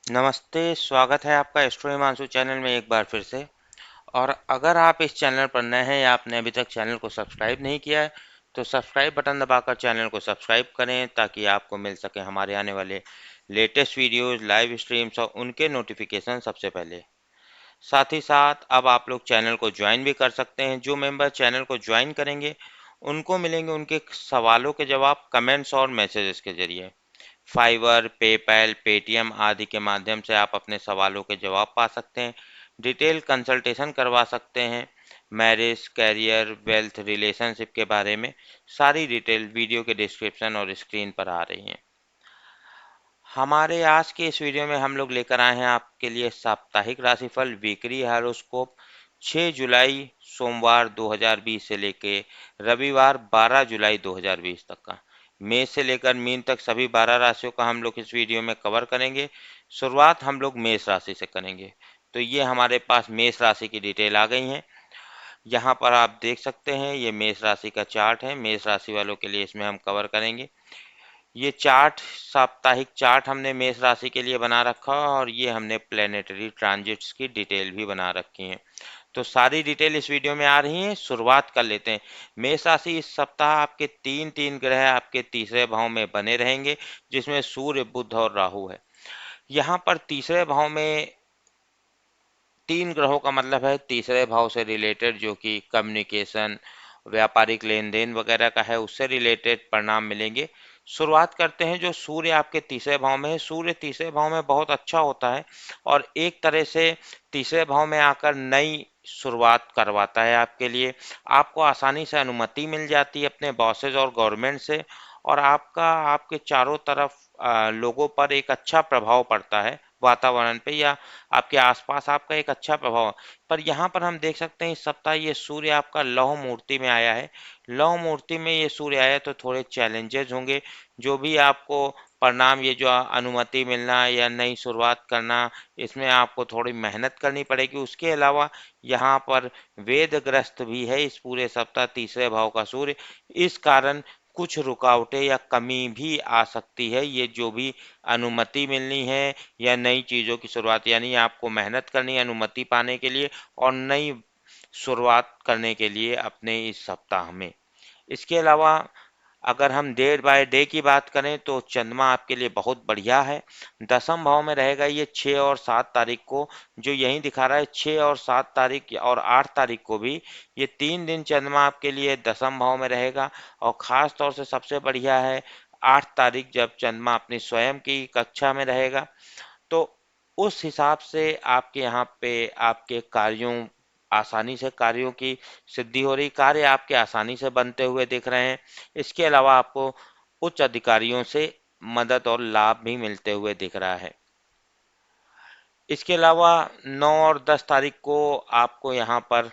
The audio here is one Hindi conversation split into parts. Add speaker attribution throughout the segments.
Speaker 1: नमस्ते, स्वागत है आपका एस्ट्रो हिमांशु चैनल में एक बार फिर से। और अगर आप इस चैनल पर नए हैं या आपने अभी तक चैनल को सब्सक्राइब नहीं किया है, तो सब्सक्राइब बटन दबाकर चैनल को सब्सक्राइब करें ताकि आपको मिल सके हमारे आने वाले लेटेस्ट वीडियोस, लाइव स्ट्रीम्स और उनके नोटिफिकेशन सबसे पहले। साथ ही साथ अब आप लोग चैनल को ज्वाइन भी कर सकते हैं। जो मेंबर चैनल को ज्वाइन करेंगे, उनको मिलेंगे उनके सवालों के जवाब कमेंट्स और मैसेजेस के जरिए। फाइवर, पेपैल, पेटीएम आदि के माध्यम से आप अपने सवालों के जवाब पा सकते हैं। डिटेल कंसल्टेशन करवा सकते हैं। मैरिज, कैरियर, वेल्थ, रिलेशनशिप के बारे में सारी डिटेल वीडियो के डिस्क्रिप्शन और स्क्रीन पर आ रही हैं। हमारे आज के इस वीडियो में हम लोग लेकर आए हैं आपके लिए साप्ताहिक राशिफल वीकली हॉरोस्कोप 6 जुलाई सोमवार 2020 से लेके रविवार 12 जुलाई 2020 तक का। मेष से लेकर मीन तक सभी 12 राशियों का हम लोग इस वीडियो में कवर करेंगे। शुरुआत हम लोग मेष राशि से करेंगे। तो ये हमारे पास मेष राशि की डिटेल आ गई है। यहाँ पर आप देख सकते हैं, ये मेष राशि का चार्ट है। मेष राशि वालों के लिए इसमें हम कवर करेंगे। ये चार्ट, साप्ताहिक चार्ट हमने मेष राशि के लिए बना रखा है और ये हमने प्लेनेटरी ट्रांजिट्स की डिटेल भी बना रखी है। तो सारी डिटेल इस वीडियो में आ रही है। शुरुआत कर लेते हैं। मेष राशि, इस सप्ताह आपके तीन तीन ग्रह आपके तीसरे भाव में बने रहेंगे, जिसमें सूर्य, बुध और राहु है। यहाँ पर तीसरे भाव में तीन ग्रहों का मतलब है तीसरे भाव से रिलेटेड, जो कि कम्युनिकेशन, व्यापारिक लेन देन वगैरह का है, उससे रिलेटेड परिणाम मिलेंगे। शुरुआत करते हैं। जो सूर्य आपके तीसरे भाव में है, सूर्य तीसरे भाव में बहुत अच्छा होता है और एक तरह से तीसरे भाव में आकर नई शुरुआत करवाता है आपके लिए। आपको आसानी से अनुमति मिल जाती है अपने बॉसेज और गवर्नमेंट से, और आपके चारों तरफ लोगों पर एक अच्छा प्रभाव पड़ता है, वातावरण पे या आपके आसपास आपका एक अच्छा प्रभाव है। पर यहाँ पर हम देख सकते हैं इस सप्ताह ये सूर्य आपका लौह मूर्ति में आया है। लौह मूर्ति में ये सूर्य आया तो थोड़े चैलेंजेस होंगे। जो भी आपको परिणाम, ये जो अनुमति मिलना या नई शुरुआत करना, इसमें आपको थोड़ी मेहनत करनी पड़ेगी। उसके अलावा यहाँ पर वेदग्रस्त भी है इस पूरे सप्ताह तीसरे भाव का सूर्य। इस कारण कुछ रुकावटें या कमी भी आ सकती है। ये जो भी अनुमति मिलनी है या नई चीज़ों की शुरुआत, यानी आपको मेहनत करनी है अनुमति पाने के लिए और नई शुरुआत करने के लिए अपने इस सप्ताह में। इसके अलावा अगर हम डे बाय डे की बात करें तो चंद्रमा आपके लिए बहुत बढ़िया है। दसम भाव में रहेगा ये 6 और 7 तारीख को। जो यहीं दिखा रहा है 6 और 7 तारीख और 8 तारीख को भी, ये 3 दिन चंद्रमा आपके लिए दसम भाव में रहेगा। और ख़ास तौर से सबसे बढ़िया है 8 तारीख, जब चंद्रमा अपनी स्वयं की कक्षा में रहेगा। तो उस हिसाब से आपके यहाँ पे आपके कार्यों की सिद्धि हो रही, कार्य आपके आसानी से बनते हुए दिख रहे हैं। इसके अलावा आपको उच्च अधिकारियों से मदद और लाभ भी मिलते हुए दिख रहा है। इसके अलावा 9 और 10 तारीख को आपको यहाँ पर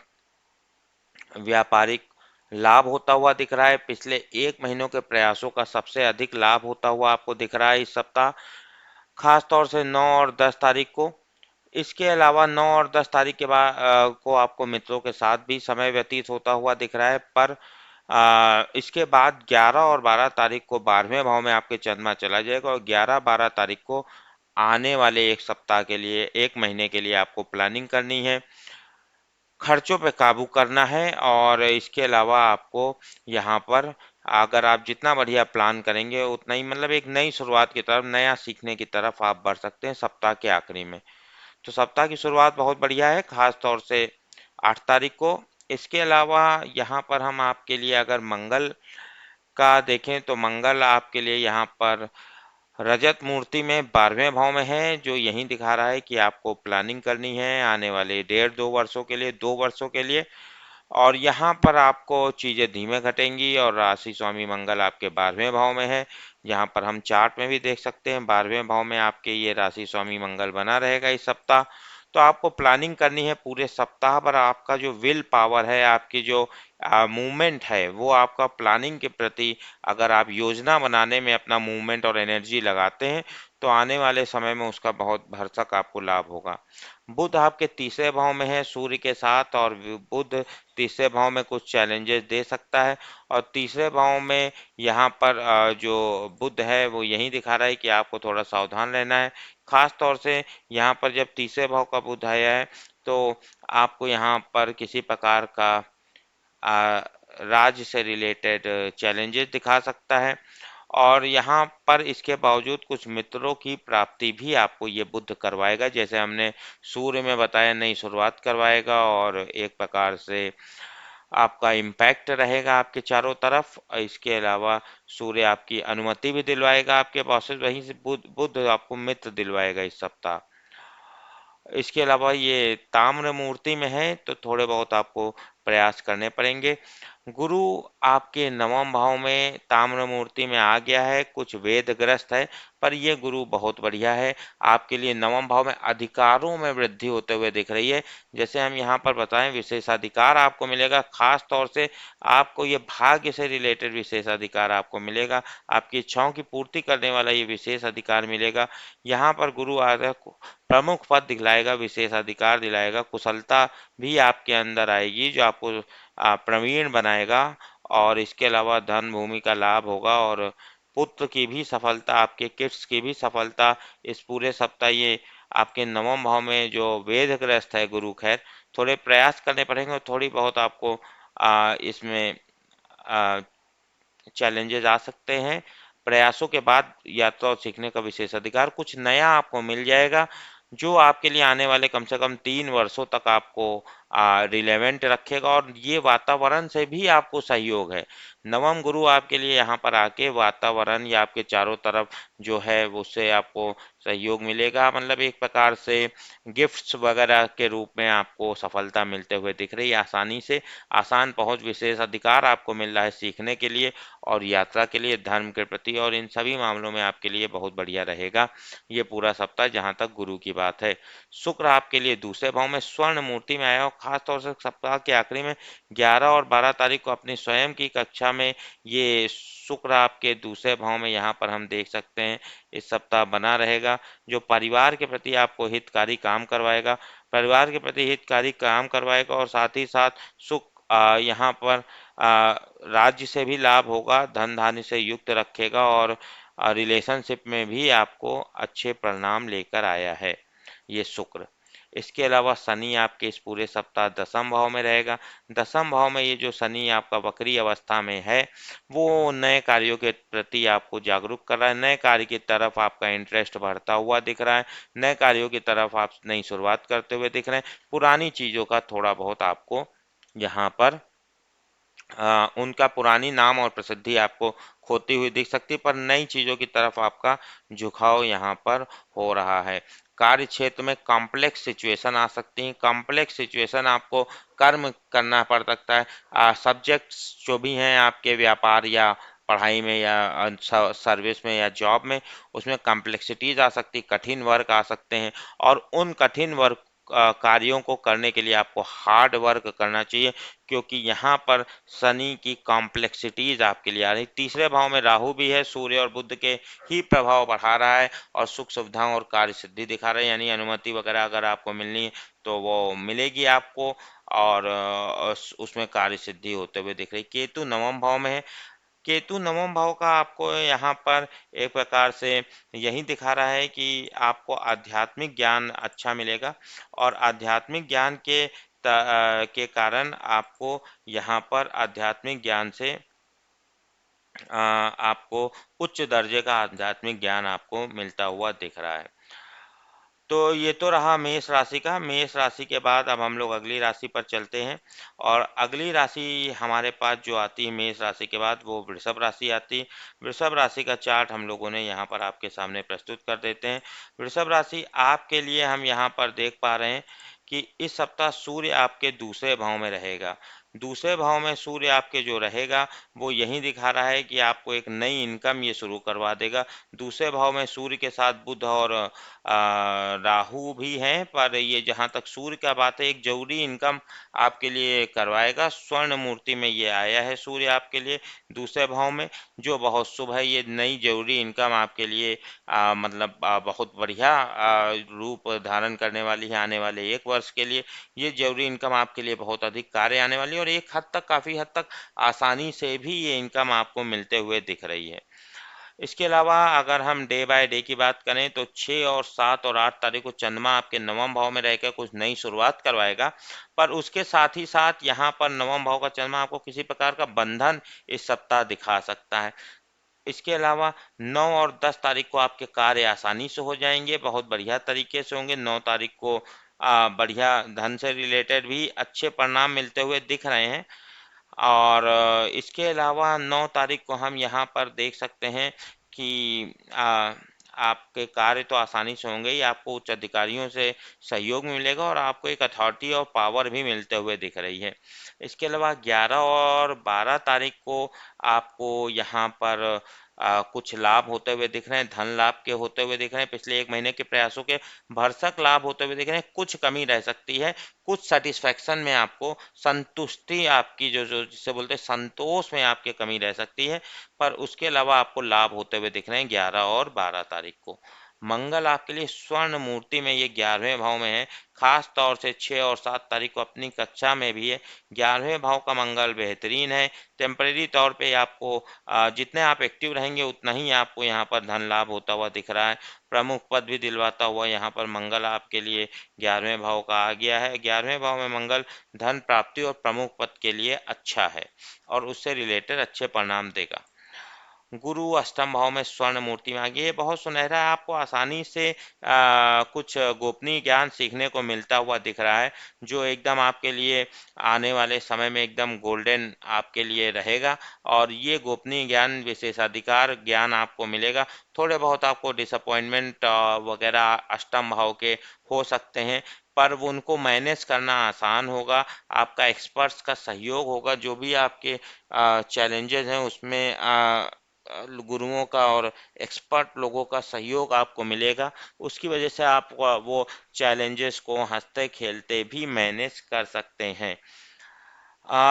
Speaker 1: व्यापारिक लाभ होता हुआ दिख रहा है। पिछले एक महीनों के प्रयासों का सबसे अधिक लाभ होता हुआ आपको दिख रहा है इस सप्ताह, खास तौर से 9 और 10 तारीख को। इसके अलावा 9 और 10 तारीख के बाद को आपको मित्रों के साथ भी समय व्यतीत होता हुआ दिख रहा है। पर इसके बाद 11 और 12 तारीख को 12वें भाव में आपके चंद्रमा चला जाएगा और 11-12 तारीख को आने वाले एक सप्ताह के लिए, एक महीने के लिए आपको प्लानिंग करनी है, खर्चों पे काबू करना है। और इसके अलावा आपको यहाँ पर, अगर आप जितना बढ़िया प्लान करेंगे उतना ही, मतलब एक नई शुरुआत की तरफ, नया सीखने की तरफ आप बढ़ सकते हैं सप्ताह के आखिरी में। तो सप्ताह की शुरुआत बहुत बढ़िया है, खास तौर से 8 तारीख को। इसके अलावा यहाँ पर हम आपके लिए अगर मंगल का देखें तो मंगल आपके लिए यहाँ पर रजत मूर्ति में 12वें भाव में है, जो यही दिखा रहा है कि आपको प्लानिंग करनी है आने वाले 1.5-2 वर्षों के लिए, 2 वर्षों के लिए। और यहाँ पर आपको चीज़ें धीमे घटेंगी और राशि स्वामी मंगल आपके 12वें भाव में है। यहाँ पर हम चार्ट में भी देख सकते हैं 12वें भाव में आपके ये राशि स्वामी मंगल बना रहेगा इस सप्ताह। तो आपको प्लानिंग करनी है पूरे सप्ताह पर। आपका जो विल पावर है, आपकी जो मूवमेंट है, वो आपका प्लानिंग के प्रति, अगर आप योजना बनाने में अपना मूवमेंट और एनर्जी लगाते हैं तो आने वाले समय में उसका बहुत भरसक आपको लाभ होगा। बुध आपके तीसरे भाव में है सूर्य के साथ, और बुध तीसरे भाव में कुछ चैलेंजेस दे सकता है। और तीसरे भाव में यहाँ पर जो बुध है वो यही दिखा रहा है कि आपको थोड़ा सावधान रहना है। खास तौर से यहाँ पर जब तीसरे भाव का बुध आया है तो आपको यहाँ पर किसी प्रकार का राज्य से रिलेटेड चैलेंजेस दिखा सकता है। और यहाँ पर इसके बावजूद कुछ मित्रों की प्राप्ति भी आपको ये बुध करवाएगा, जैसे हमने सूर्य में बताया नई शुरुआत करवाएगा, और एक प्रकार से आपका इम्पैक्ट रहेगा आपके चारों तरफ। इसके अलावा सूर्य आपकी अनुमति भी दिलवाएगा आपके बॉसेस, वहीं से बुध बुध आपको मित्र दिलवाएगा इस सप्ताह। इसके अलावा ये ताम्र मूर्ति में है तो थोड़े बहुत आपको प्रयास करने पड़ेंगे। गुरु आपके नवम भाव में ताम्र मूर्ति में आ गया है, कुछ वेदग्रस्त है, पर ये गुरु बहुत बढ़िया है। आपके लिए नवम भाव में अधिकारों में वृद्धि होते हुए दिख रही है। जैसे हम यहाँ पर बताएं, विशेषाधिकार आपको मिलेगा। खास तौर से आपको ये भाग्य से रिलेटेड विशेषाधिकार आपको मिलेगा। आपकी इच्छाओं की पूर्ति करने वाला ये विशेष अधिकार मिलेगा। यहाँ पर गुरु आकर प्रमुख पद दिलाएगा, विशेषाधिकार दिलाएगा, कुशलता भी आपके अंदर आएगी जो आपको प्रवीण बनाएगा। और इसके अलावा धन भूमि का लाभ होगा, और पुत्र की भी सफलता, आपके किड्स की भी सफलता इस पूरे सप्ताह ये आपके नवम भाव में जो वेदग्रस्त है गुरु, खैर थोड़े प्रयास करने पड़ेंगे और थोड़ी बहुत आपको इसमें चैलेंजेस आ सकते हैं। प्रयासों के बाद यात्रा और सीखने का विशेषाधिकार कुछ नया आपको मिल जाएगा, जो आपके लिए आने वाले कम से कम 3 वर्षों तक आपको रिलेवेंट रखेगा। और ये वातावरण से भी आपको सहयोग है। नवम गुरु आपके लिए यहाँ पर आके वातावरण या आपके चारों तरफ जो है उससे आपको सहयोग मिलेगा, मतलब एक प्रकार से गिफ्ट्स वगैरह के रूप में आपको सफलता मिलते हुए दिख रही है। आसानी से आसान पहुंच, विशेष अधिकार आपको मिल रहा है सीखने के लिए और यात्रा के लिए, धर्म के प्रति, और इन सभी मामलों में आपके लिए बहुत बढ़िया रहेगा ये पूरा सप्ताह जहाँ तक गुरु की बात है। शुक्र आपके लिए दूसरे भाव में स्वर्ण मूर्ति में आया और खास तौर से सप्ताह के आखिरी में 11 और 12 तारीख को अपनी स्वयं की कक्षा में ये शुक्र आपके दूसरे भाव में यहाँ पर हम देख सकते हैं इस सप्ताह बना रहेगा, जो परिवार के प्रति आपको हितकारी काम करवाएगा। परिवार के प्रति हितकारी काम करवाएगा और साथ ही साथ सुख यहाँ पर राज्य से भी लाभ होगा, धन धान्य से युक्त रखेगा, और रिलेशनशिप में भी आपको अच्छे परिणाम लेकर आया है ये शुक्र। इसके अलावा शनि आपके इस पूरे सप्ताह दसम भाव में रहेगा। दसम भाव में ये जो शनि आपका वक्री अवस्था में है वो नए कार्यों के प्रति आपको जागरूक कर रहा है, नए कार्य की तरफ आपका इंटरेस्ट बढ़ता हुआ दिख रहा है, नए कार्यों की तरफ आप नई शुरुआत करते हुए दिख रहे हैं। पुरानी चीज़ों का थोड़ा बहुत आपको यहाँ पर उनका पुरानी नाम और प्रसिद्धि आपको खोती हुई दिख सकती है, पर नई चीज़ों की तरफ आपका झुकाव यहाँ पर हो रहा है। कार्य क्षेत्र में कॉम्प्लेक्स सिचुएशन आ सकती हैं। कॉम्प्लेक्स सिचुएशन आपको कर्म करना पड़ सकता है। सब्जेक्ट्स जो भी हैं आपके व्यापार या पढ़ाई में या सर्विस में या जॉब में, उसमें कॉम्प्लेक्सिटीज आ सकती, कठिन वर्क आ सकते हैं। और उन कठिन वर्क कार्यों को करने के लिए आपको हार्ड वर्क करना चाहिए, क्योंकि यहाँ पर शनि की कॉम्प्लेक्सिटीज आपके लिए आ रही। तीसरे भाव में राहु भी है, सूर्य और बुध के ही प्रभाव बढ़ा रहा है और सुख सुविधाओं और कार्य सिद्धि दिखा रहा है, यानी अनुमति वगैरह अगर आपको मिलनी है तो वो मिलेगी आपको, और उसमें कार्य सिद्धि होते हुए दिख रही। केतु नवम भाव में है। केतु नवम भाव का आपको यहाँ पर एक प्रकार से यही दिखा रहा है कि आपको आध्यात्मिक ज्ञान अच्छा मिलेगा, और आध्यात्मिक ज्ञान के कारण आपको यहाँ पर आध्यात्मिक ज्ञान से आपको उच्च दर्जे का आध्यात्मिक ज्ञान आपको मिलता हुआ दिख रहा है। तो ये तो रहा मेष राशि का। मेष राशि के बाद अब हम लोग अगली राशि पर चलते हैं, और अगली राशि हमारे पास जो आती है मेष राशि के बाद वो वृषभ राशि आती है। वृषभ राशि का चार्ट हम लोगों ने यहाँ पर आपके सामने प्रस्तुत कर देते हैं। वृषभ राशि आपके लिए हम यहाँ पर देख पा रहे हैं कि इस सप्ताह सूर्य आपके दूसरे भाव में रहेगा। दूसरे भाव में सूर्य आपके जो रहेगा वो यही दिखा रहा है कि आपको एक नई इनकम ये शुरू करवा देगा। दूसरे भाव में सूर्य के साथ बुध और राहु भी हैं, पर ये जहाँ तक सूर्य का बात है, एक जरूरी इनकम आपके लिए करवाएगा। स्वर्ण मूर्ति में ये आया है सूर्य आपके लिए दूसरे भाव में, जो बहुत शुभ है। ये नई जरूरी इनकम आपके लिए मतलब बहुत बढ़िया रूप धारण करने वाली है आने वाले 1 वर्ष के लिए। ये ज़रूरी इनकम आपके लिए बहुत अधिक कार्य आने वाली है, और एक हद तक, काफ़ी हद तक आसानी से भी ये इनकम आपको मिलते हुए दिख रही है। इसके अलावा अगर हम डे बाय डे की बात करें तो 6 और 7 और 8 तारीख को चंद्रमा आपके नवम भाव में रहकर कुछ नई शुरुआत करवाएगा। पर उसके साथ ही साथ यहाँ पर नवम भाव का चंद्रमा आपको किसी प्रकार का बंधन इस सप्ताह दिखा सकता है। इसके अलावा 9 और 10 तारीख को आपके कार्य आसानी से हो जाएंगे, बहुत बढ़िया तरीके से होंगे। 9 तारीख को बढ़िया धन से रिलेटेड भी अच्छे परिणाम मिलते हुए दिख रहे हैं। और इसके अलावा 9 तारीख को हम यहाँ पर देख सकते हैं कि आपके कार्य तो आसानी से होंगे ही, आपको उच्च अधिकारियों से सहयोग मिलेगा और आपको एक अथॉरिटी और पावर भी मिलते हुए दिख रही है। इसके अलावा 11 और 12 तारीख को आपको यहाँ पर कुछ लाभ होते हुए दिख रहे हैं, धन लाभ के होते हुए दिख रहे हैं, पिछले 1 महीने के प्रयासों के भरसक लाभ होते हुए दिख रहे हैं। कुछ कमी रह सकती है, कुछ सेटिस्फैक्शन में आपको संतुष्टि आपकी जो जो जिसे बोलते हैं संतोष में आपकी कमी रह सकती है, पर उसके अलावा आपको लाभ होते हुए दिख रहे हैं 11 और 12 तारीख को। मंगल आपके लिए स्वर्ण मूर्ति में ये 11वें भाव में है, खास तौर से 6 और 7 तारीख को अपनी कक्षा में भी है। 11वें भाव का मंगल बेहतरीन है। टेम्परेरी तौर पे आपको जितने आप एक्टिव रहेंगे उतना ही आपको यहाँ पर धन लाभ होता हुआ दिख रहा है। प्रमुख पद भी दिलवाता हुआ यहाँ पर मंगल आपके लिए 11वें भाव का आ गया है। 11वें भाव में मंगल धन प्राप्ति और प्रमुख पद के लिए अच्छा है और उससे रिलेटेड अच्छे परिणाम देगा। गुरु अष्टम भाव में स्वर्ण मूर्ति में आ गई, ये बहुत सुनहरा है। आपको आसानी से कुछ गोपनीय ज्ञान सीखने को मिलता हुआ दिख रहा है, जो एकदम आपके लिए आने वाले समय में एकदम गोल्डन आपके लिए रहेगा। और ये गोपनीय ज्ञान, विशेषाधिकार ज्ञान आपको मिलेगा। थोड़े बहुत आपको डिसअपॉइंटमेंट वगैरह अष्टम भाव के हो सकते हैं, पर वो उनको मैनेज करना आसान होगा। आपका एक्सपर्ट्स का सहयोग होगा, जो भी आपके चैलेंजेस हैं उसमें गुरुओं का और एक्सपर्ट लोगों का सहयोग आपको मिलेगा। उसकी वजह से आप वो चैलेंजेस को हंसते खेलते भी मैनेज कर सकते हैं।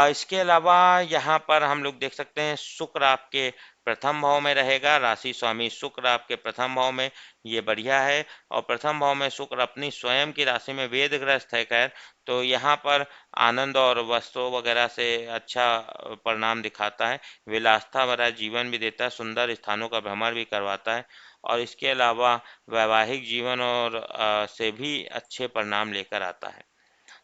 Speaker 1: इसके अलावा यहाँ पर हम लोग देख सकते हैं शुक्र आपके प्रथम भाव में रहेगा, राशि स्वामी शुक्र आपके प्रथम भाव में, ये बढ़िया है। और प्रथम भाव में शुक्र अपनी स्वयं की राशि में वेदग्रस्त है खैर, तो यहाँ पर आनंद और वस्तु वगैरह से अच्छा परिणाम दिखाता है। विलासता भरा जीवन भी देता है, सुंदर स्थानों का भ्रमण भी करवाता है। और इसके अलावा वैवाहिक जीवन और से भी अच्छे परिणाम लेकर आता है।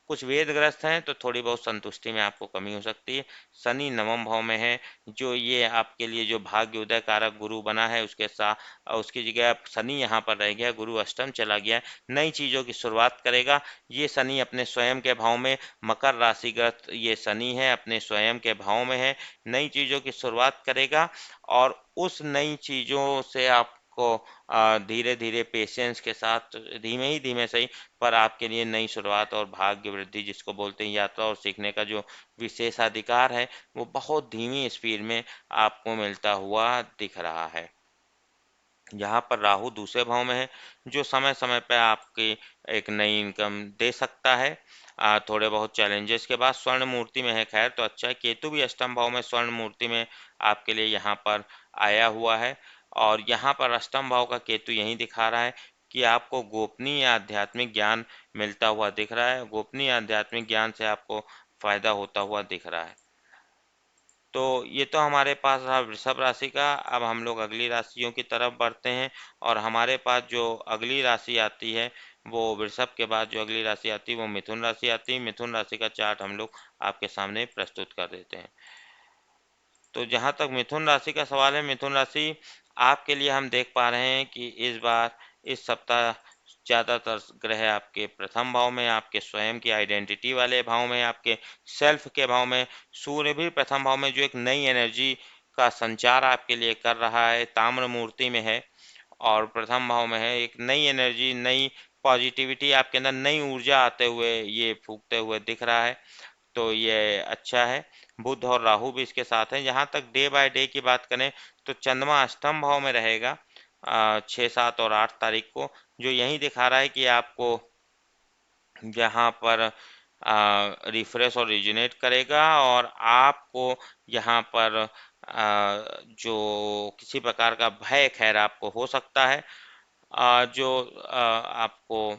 Speaker 1: कुछ वेदग्रस्त हैं तो थोड़ी बहुत संतुष्टि में आपको कमी हो सकती है। शनि नवम भाव में है, जो ये आपके लिए जो भाग्य उदय कारक गुरु बना है उसके साथ उसकी जगह शनि यहाँ पर रह गया, गुरु अष्टम चला गया है। नई चीज़ों की शुरुआत करेगा। ये शनि अपने स्वयं के भाव में, मकर राशिग्रस्त ये शनि है, अपने स्वयं के भाव में है। नई चीज़ों की शुरुआत करेगा और उस नई चीज़ों से आपको धीरे धीरे पेशेंस के साथ, धीमे ही धीमे सही, पर आपके लिए नई शुरुआत और भाग्य वृद्धि जिसको बोलते हैं, यात्रा और सीखने का जो विशेषाधिकार है वो बहुत धीमी स्पीड में आपको मिलता हुआ दिख रहा है। यहाँ पर राहु दूसरे भाव में है, जो समय समय पर आपकी एक नई इनकम दे सकता है थोड़े बहुत चैलेंजेस के बाद। स्वर्ण मूर्ति में है खैर तो अच्छा है। केतु भी अष्टम भाव में स्वर्ण मूर्ति में आपके लिए यहाँ पर आया हुआ है। और यहाँ पर अष्टम भाव का केतु यही दिखा रहा है कि आपको गोपनीय आध्यात्मिक ज्ञान मिलता हुआ दिख रहा है। गोपनीय आध्यात्मिक ज्ञान से आपको फायदा होता हुआ दिख रहा है। तो ये तो हमारे पास रहा वृषभ राशि का। अब हम लोग अगली राशियों की तरफ बढ़ते हैं, और हमारे पास जो अगली राशि आती है वो वृषभ के बाद जो अगली राशि आती है वो मिथुन राशि आती है। मिथुन राशि का चार्ट हम लोग आपके सामने प्रस्तुत कर देते हैं। तो जहाँ तक मिथुन राशि का सवाल है, मिथुन राशि आपके लिए हम देख पा रहे हैं कि इस बार इस सप्ताह ज़्यादातर ग्रह आपके प्रथम भाव में, आपके स्वयं की आइडेंटिटी वाले भाव में, आपके सेल्फ के भाव में। सूर्य भी प्रथम भाव में, जो एक नई एनर्जी का संचार आपके लिए कर रहा है, ताम्र मूर्ति में है और प्रथम भाव में है। एक नई एनर्जी, नई पॉजिटिविटी आपके अंदर, नई ऊर्जा आते हुए ये फूकते हुए दिख रहा है। तो ये अच्छा है। बुध और राहु भी इसके साथ हैं। जहाँ तक डे बाय डे की बात करें तो चंद्रमा अष्टम भाव में रहेगा 6, 7 और 8 तारीख को, जो यही दिखा रहा है कि आपको यहाँ पर रिफ्रेश और रिजुनेट करेगा, और आपको यहाँ पर जो किसी प्रकार का भय खैर आपको हो सकता है, जो आपको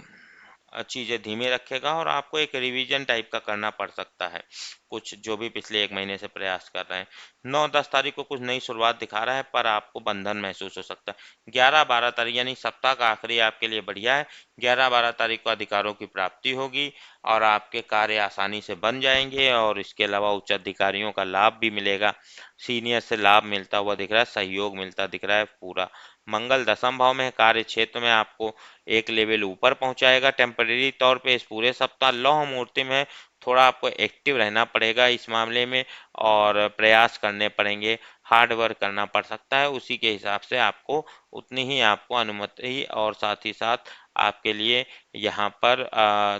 Speaker 1: चीज़ें धीमे रखेगा, और आपको एक रिवीजन टाइप का करना पड़ सकता है कुछ जो भी पिछले 1 महीने से प्रयास कर रहे हैं। 9-10 तारीख को कुछ नई शुरुआत दिखा रहा है, पर आपको बंधन महसूस हो सकता है। 11-12 तारीख यानी सप्ताह का आखिरी आपके लिए बढ़िया है। 11-12 तारीख को अधिकारों की प्राप्ति होगी और आपके कार्य आसानी से बन जाएंगे, और इसके अलावा उच्च अधिकारियों का लाभ भी मिलेगा। सीनियर से लाभ मिलता हुआ दिख रहा है, सहयोग मिलता दिख रहा है पूरा। मंगल दसम भाव में है, कार्य क्षेत्र में आपको एक लेवल ऊपर पहुंचाएगा टेम्परेरी तौर पे इस पूरे सप्ताह। लौह मूर्ति में थोड़ा आपको एक्टिव रहना पड़ेगा इस मामले में, और प्रयास करने पड़ेंगे, हार्ड वर्क करना पड़ सकता है। उसी के हिसाब से आपको उतनी ही आपको अनुमति, और साथ ही साथ आपके लिए यहाँ पर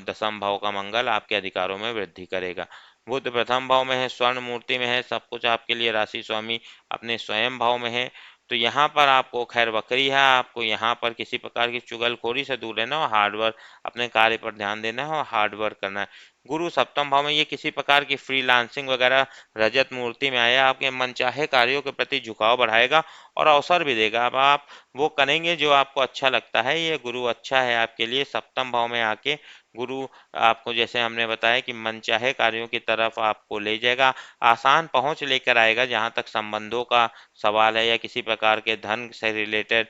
Speaker 1: दसम भाव का मंगल आपके अधिकारों में वृद्धि करेगा। बुध प्रथम भाव में है, स्वर्ण मूर्ति में है, सब कुछ आपके लिए राशि स्वामी अपने स्वयं भाव में है। तो यहाँ पर आपको खैर वक्री है, आपको यहाँ पर किसी प्रकार की चुगलखोरी से दूर रहना और हार्ड वर्क, अपने कार्य पर ध्यान देना है और हार्ड वर्क करना है। गुरु सप्तम भाव में, ये किसी प्रकार की फ्रीलांसिंग वगैरह रजत मूर्ति में आया, आपके मनचाहे कार्यों के प्रति झुकाव बढ़ाएगा और अवसर भी देगा। अब आप वो करेंगे जो आपको अच्छा लगता है। ये गुरु अच्छा है आपके लिए सप्तम भाव में आके। गुरु आपको, जैसे हमने बताया, कि मनचाहे कार्यों की तरफ आपको ले जाएगा, आसान पहुंच लेकर आएगा। जहां तक संबंधों का सवाल है, या किसी प्रकार के धन से रिलेटेड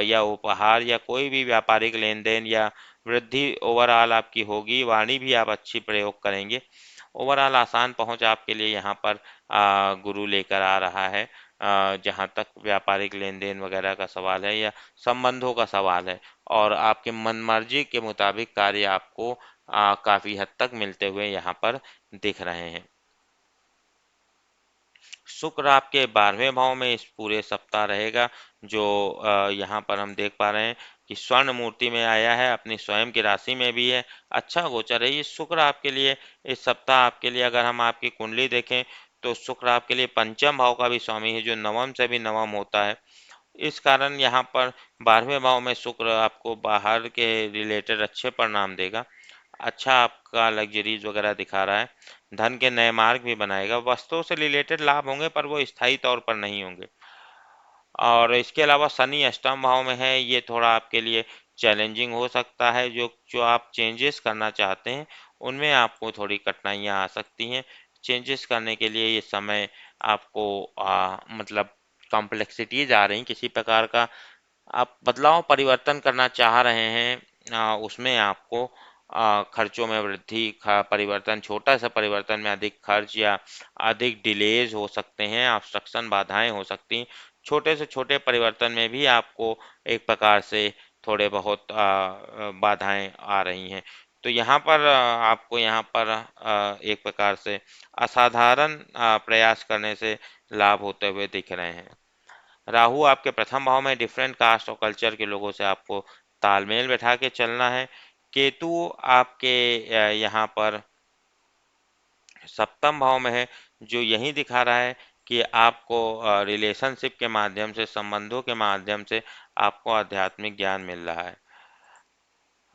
Speaker 1: या उपहार या कोई भी व्यापारिक लेन देन या वृद्धि ओवरऑल आपकी होगी। वाणी भी आप अच्छी प्रयोग करेंगे। ओवरऑल आसान पहुंच आपके लिए यहाँ पर गुरु लेकर आ रहा है। जहाँ तक व्यापारिक लेन देन वगैरह का सवाल है या संबंधों का सवाल है, और आपके मनमर्जी के मुताबिक कार्य आपको काफ़ी हद तक मिलते हुए यहाँ पर दिख रहे हैं। शुक्र आपके 12वें भाव में इस पूरे सप्ताह रहेगा, जो यहाँ पर हम देख पा रहे हैं कि स्वर्ण मूर्ति में आया है, अपनी स्वयं की राशि में भी है। अच्छा गोचर है ये शुक्र आपके लिए इस सप्ताह। आपके लिए अगर हम आपकी कुंडली देखें तो शुक्र आपके लिए पंचम भाव का भी स्वामी है, जो नवम से भी नवम होता है। इस कारण यहाँ पर 12वें भाव में शुक्र आपको बाहर के रिलेटेड अच्छे परिणाम देगा। अच्छा आपका लग्जरीज वगैरह दिखा रहा है। धन के नए मार्ग भी बनाएगा। वस्तुओं से रिलेटेड लाभ होंगे, पर वो स्थायी तौर पर नहीं होंगे। और इसके अलावा शनि अष्टम भाव में है, ये थोड़ा आपके लिए चैलेंजिंग हो सकता है। जो जो आप चेंजेस करना चाहते हैं उनमें आपको थोड़ी कठिनाइयाँ आ सकती हैं। चेंजेस करने के लिए ये समय आपको मतलब कॉम्प्लेक्सिटीज आ रही, किसी प्रकार का आप बदलाव परिवर्तन करना चाह रहे हैं, उसमें आपको खर्चों में वृद्धि, परिवर्तन, छोटा सा परिवर्तन में अधिक खर्च या अधिक डिलेज हो सकते हैं, ऑब्स्ट्रक्शन, बाधाएं हो सकती हैं। छोटे से छोटे परिवर्तन में भी आपको एक प्रकार से थोड़े बहुत बाधाएं आ रही हैं। तो यहाँ पर आपको यहाँ पर एक प्रकार से असाधारण प्रयास करने से लाभ होते हुए दिख रहे हैं। राहु आपके प्रथम भाव में, डिफरेंट कास्ट और कल्चर के लोगों से आपको तालमेल बैठा के चलना है। केतु आपके यहाँ पर सप्तम भाव में है, जो यही दिखा रहा है कि आपको रिलेशनशिप के माध्यम से, संबंधों के माध्यम से आपको आध्यात्मिक ज्ञान मिल रहा है।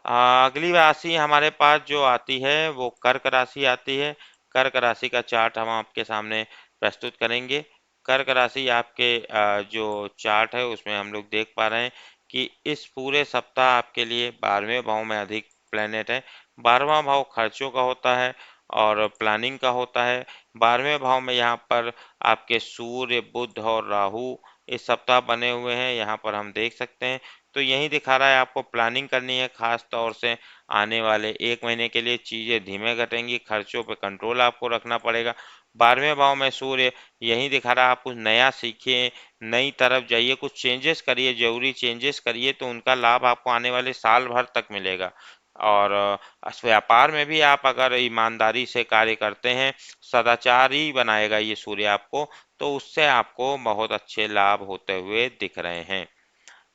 Speaker 1: अगली राशि हमारे पास जो आती है वो कर्क राशि आती है। कर्क राशि का चार्ट हम आपके सामने प्रस्तुत करेंगे। कर्क राशि आपके जो चार्ट है उसमें हम लोग देख पा रहे हैं कि इस पूरे सप्ताह आपके लिए 12वें भाव में अधिक प्लेनेट है। 12वां भाव खर्चों का होता है और प्लानिंग का होता है। 12वें भाव में यहाँ पर आपके सूर्य, बुध और राहु इस सप्ताह बने हुए हैं, यहाँ पर हम देख सकते हैं। तो यही दिखा रहा है आपको प्लानिंग करनी है, खास तौर से आने वाले 1 महीने के लिए चीज़ें धीमे घटेंगी, खर्चों पे कंट्रोल आपको रखना पड़ेगा। 12वें भाव में सूर्य यही दिखा रहा है आप कुछ नया सीखिए, नई तरफ जाइए, कुछ चेंजेस करिए, जरूरी चेंजेस करिए, तो उनका लाभ आपको आने वाले साल भर तक मिलेगा। और व्यापार में भी आप अगर ईमानदारी से कार्य करते हैं, सदाचारी बनाएगा ये सूर्य आपको, तो उससे आपको बहुत अच्छे लाभ होते हुए दिख रहे हैं।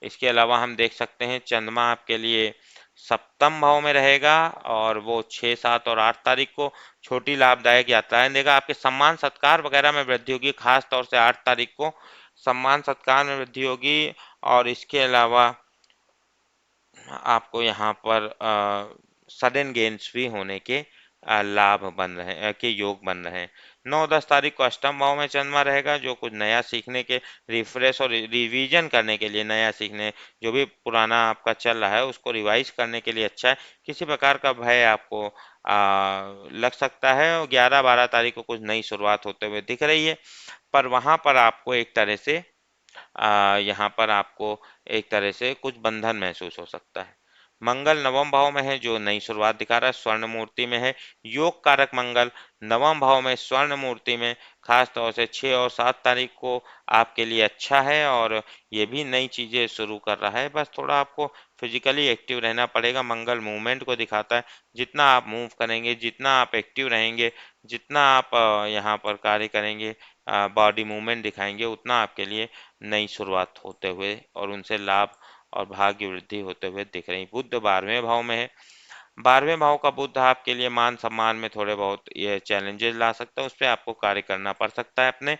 Speaker 1: इसके अलावा हम देख सकते हैं चंद्रमा आपके लिए सप्तम भाव में रहेगा और वो 6, 7 और 8 तारीख को छोटी लाभदायक यात्राएं देगा। आपके सम्मान सत्कार वगैरह में वृद्धि होगी, खास तौर से 8 तारीख को सम्मान सत्कार में वृद्धि होगी। और इसके अलावा आपको यहाँ पर सडन गेन्स भी होने के लाभ बन रहे हैं, के योग बन रहे हैं। 9, 10 तारीख को अष्टम भाव में चंद्रमा रहेगा, जो कुछ नया सीखने के, रिफ्रेश और रिवीजन करने के लिए, नया सीखने, जो भी पुराना आपका चल रहा है उसको रिवाइज करने के लिए अच्छा है। किसी प्रकार का भय आपको लग सकता है। और 11, 12 तारीख को कुछ नई शुरुआत होते हुए दिख रही है, पर वहाँ पर आपको एक तरह से यहाँ पर आपको एक तरह से कुछ बंधन महसूस हो सकता है। मंगल नवम भाव में है, जो नई शुरुआत दिखा रहा है, स्वर्ण मूर्ति में है। योग कारक मंगल नवम भाव में स्वर्ण मूर्ति में, खास तौर से 6 और 7 तारीख को आपके लिए अच्छा है। और ये भी नई चीज़ें शुरू कर रहा है, बस थोड़ा आपको फिजिकली एक्टिव रहना पड़ेगा। मंगल मूवमेंट को दिखाता है, जितना आप मूव करेंगे, जितना आप एक्टिव रहेंगे, जितना आप यहाँ पर कार्य करेंगे, बॉडी मूवमेंट दिखाएंगे, उतना आपके लिए नई शुरुआत होते हुए और उनसे लाभ और भाग्य वृद्धि होते हुए दिख रही। बुध 12वें भाव में है। 12वें भाव का बुध आपके लिए मान सम्मान में थोड़े बहुत ये चैलेंजेस ला सकता है, उस पर आपको कार्य करना पड़ सकता है अपने।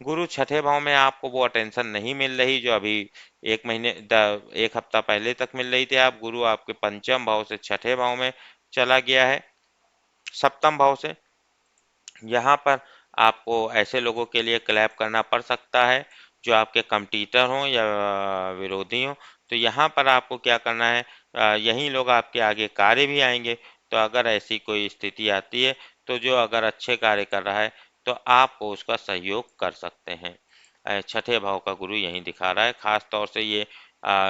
Speaker 1: गुरु छठे भाव में, आपको वो अटेंशन नहीं मिल रही जो अभी एक हफ्ता पहले तक मिल रही थी। आप गुरु आपके पंचम भाव से छठे भाव में चला गया है, सप्तम भाव से। यहाँ पर आपको ऐसे लोगों के लिए क्लैप करना पड़ सकता है जो आपके कंपटीटर हों या विरोधी हों। तो यहाँ पर आपको क्या करना है, यही लोग आपके आगे कार्य भी आएंगे। तो अगर ऐसी कोई स्थिति आती है, तो जो अगर अच्छे कार्य कर रहा है तो आपको उसका सहयोग कर सकते हैं। छठे भाव का गुरु यहीं दिखा रहा है, खास तौर से ये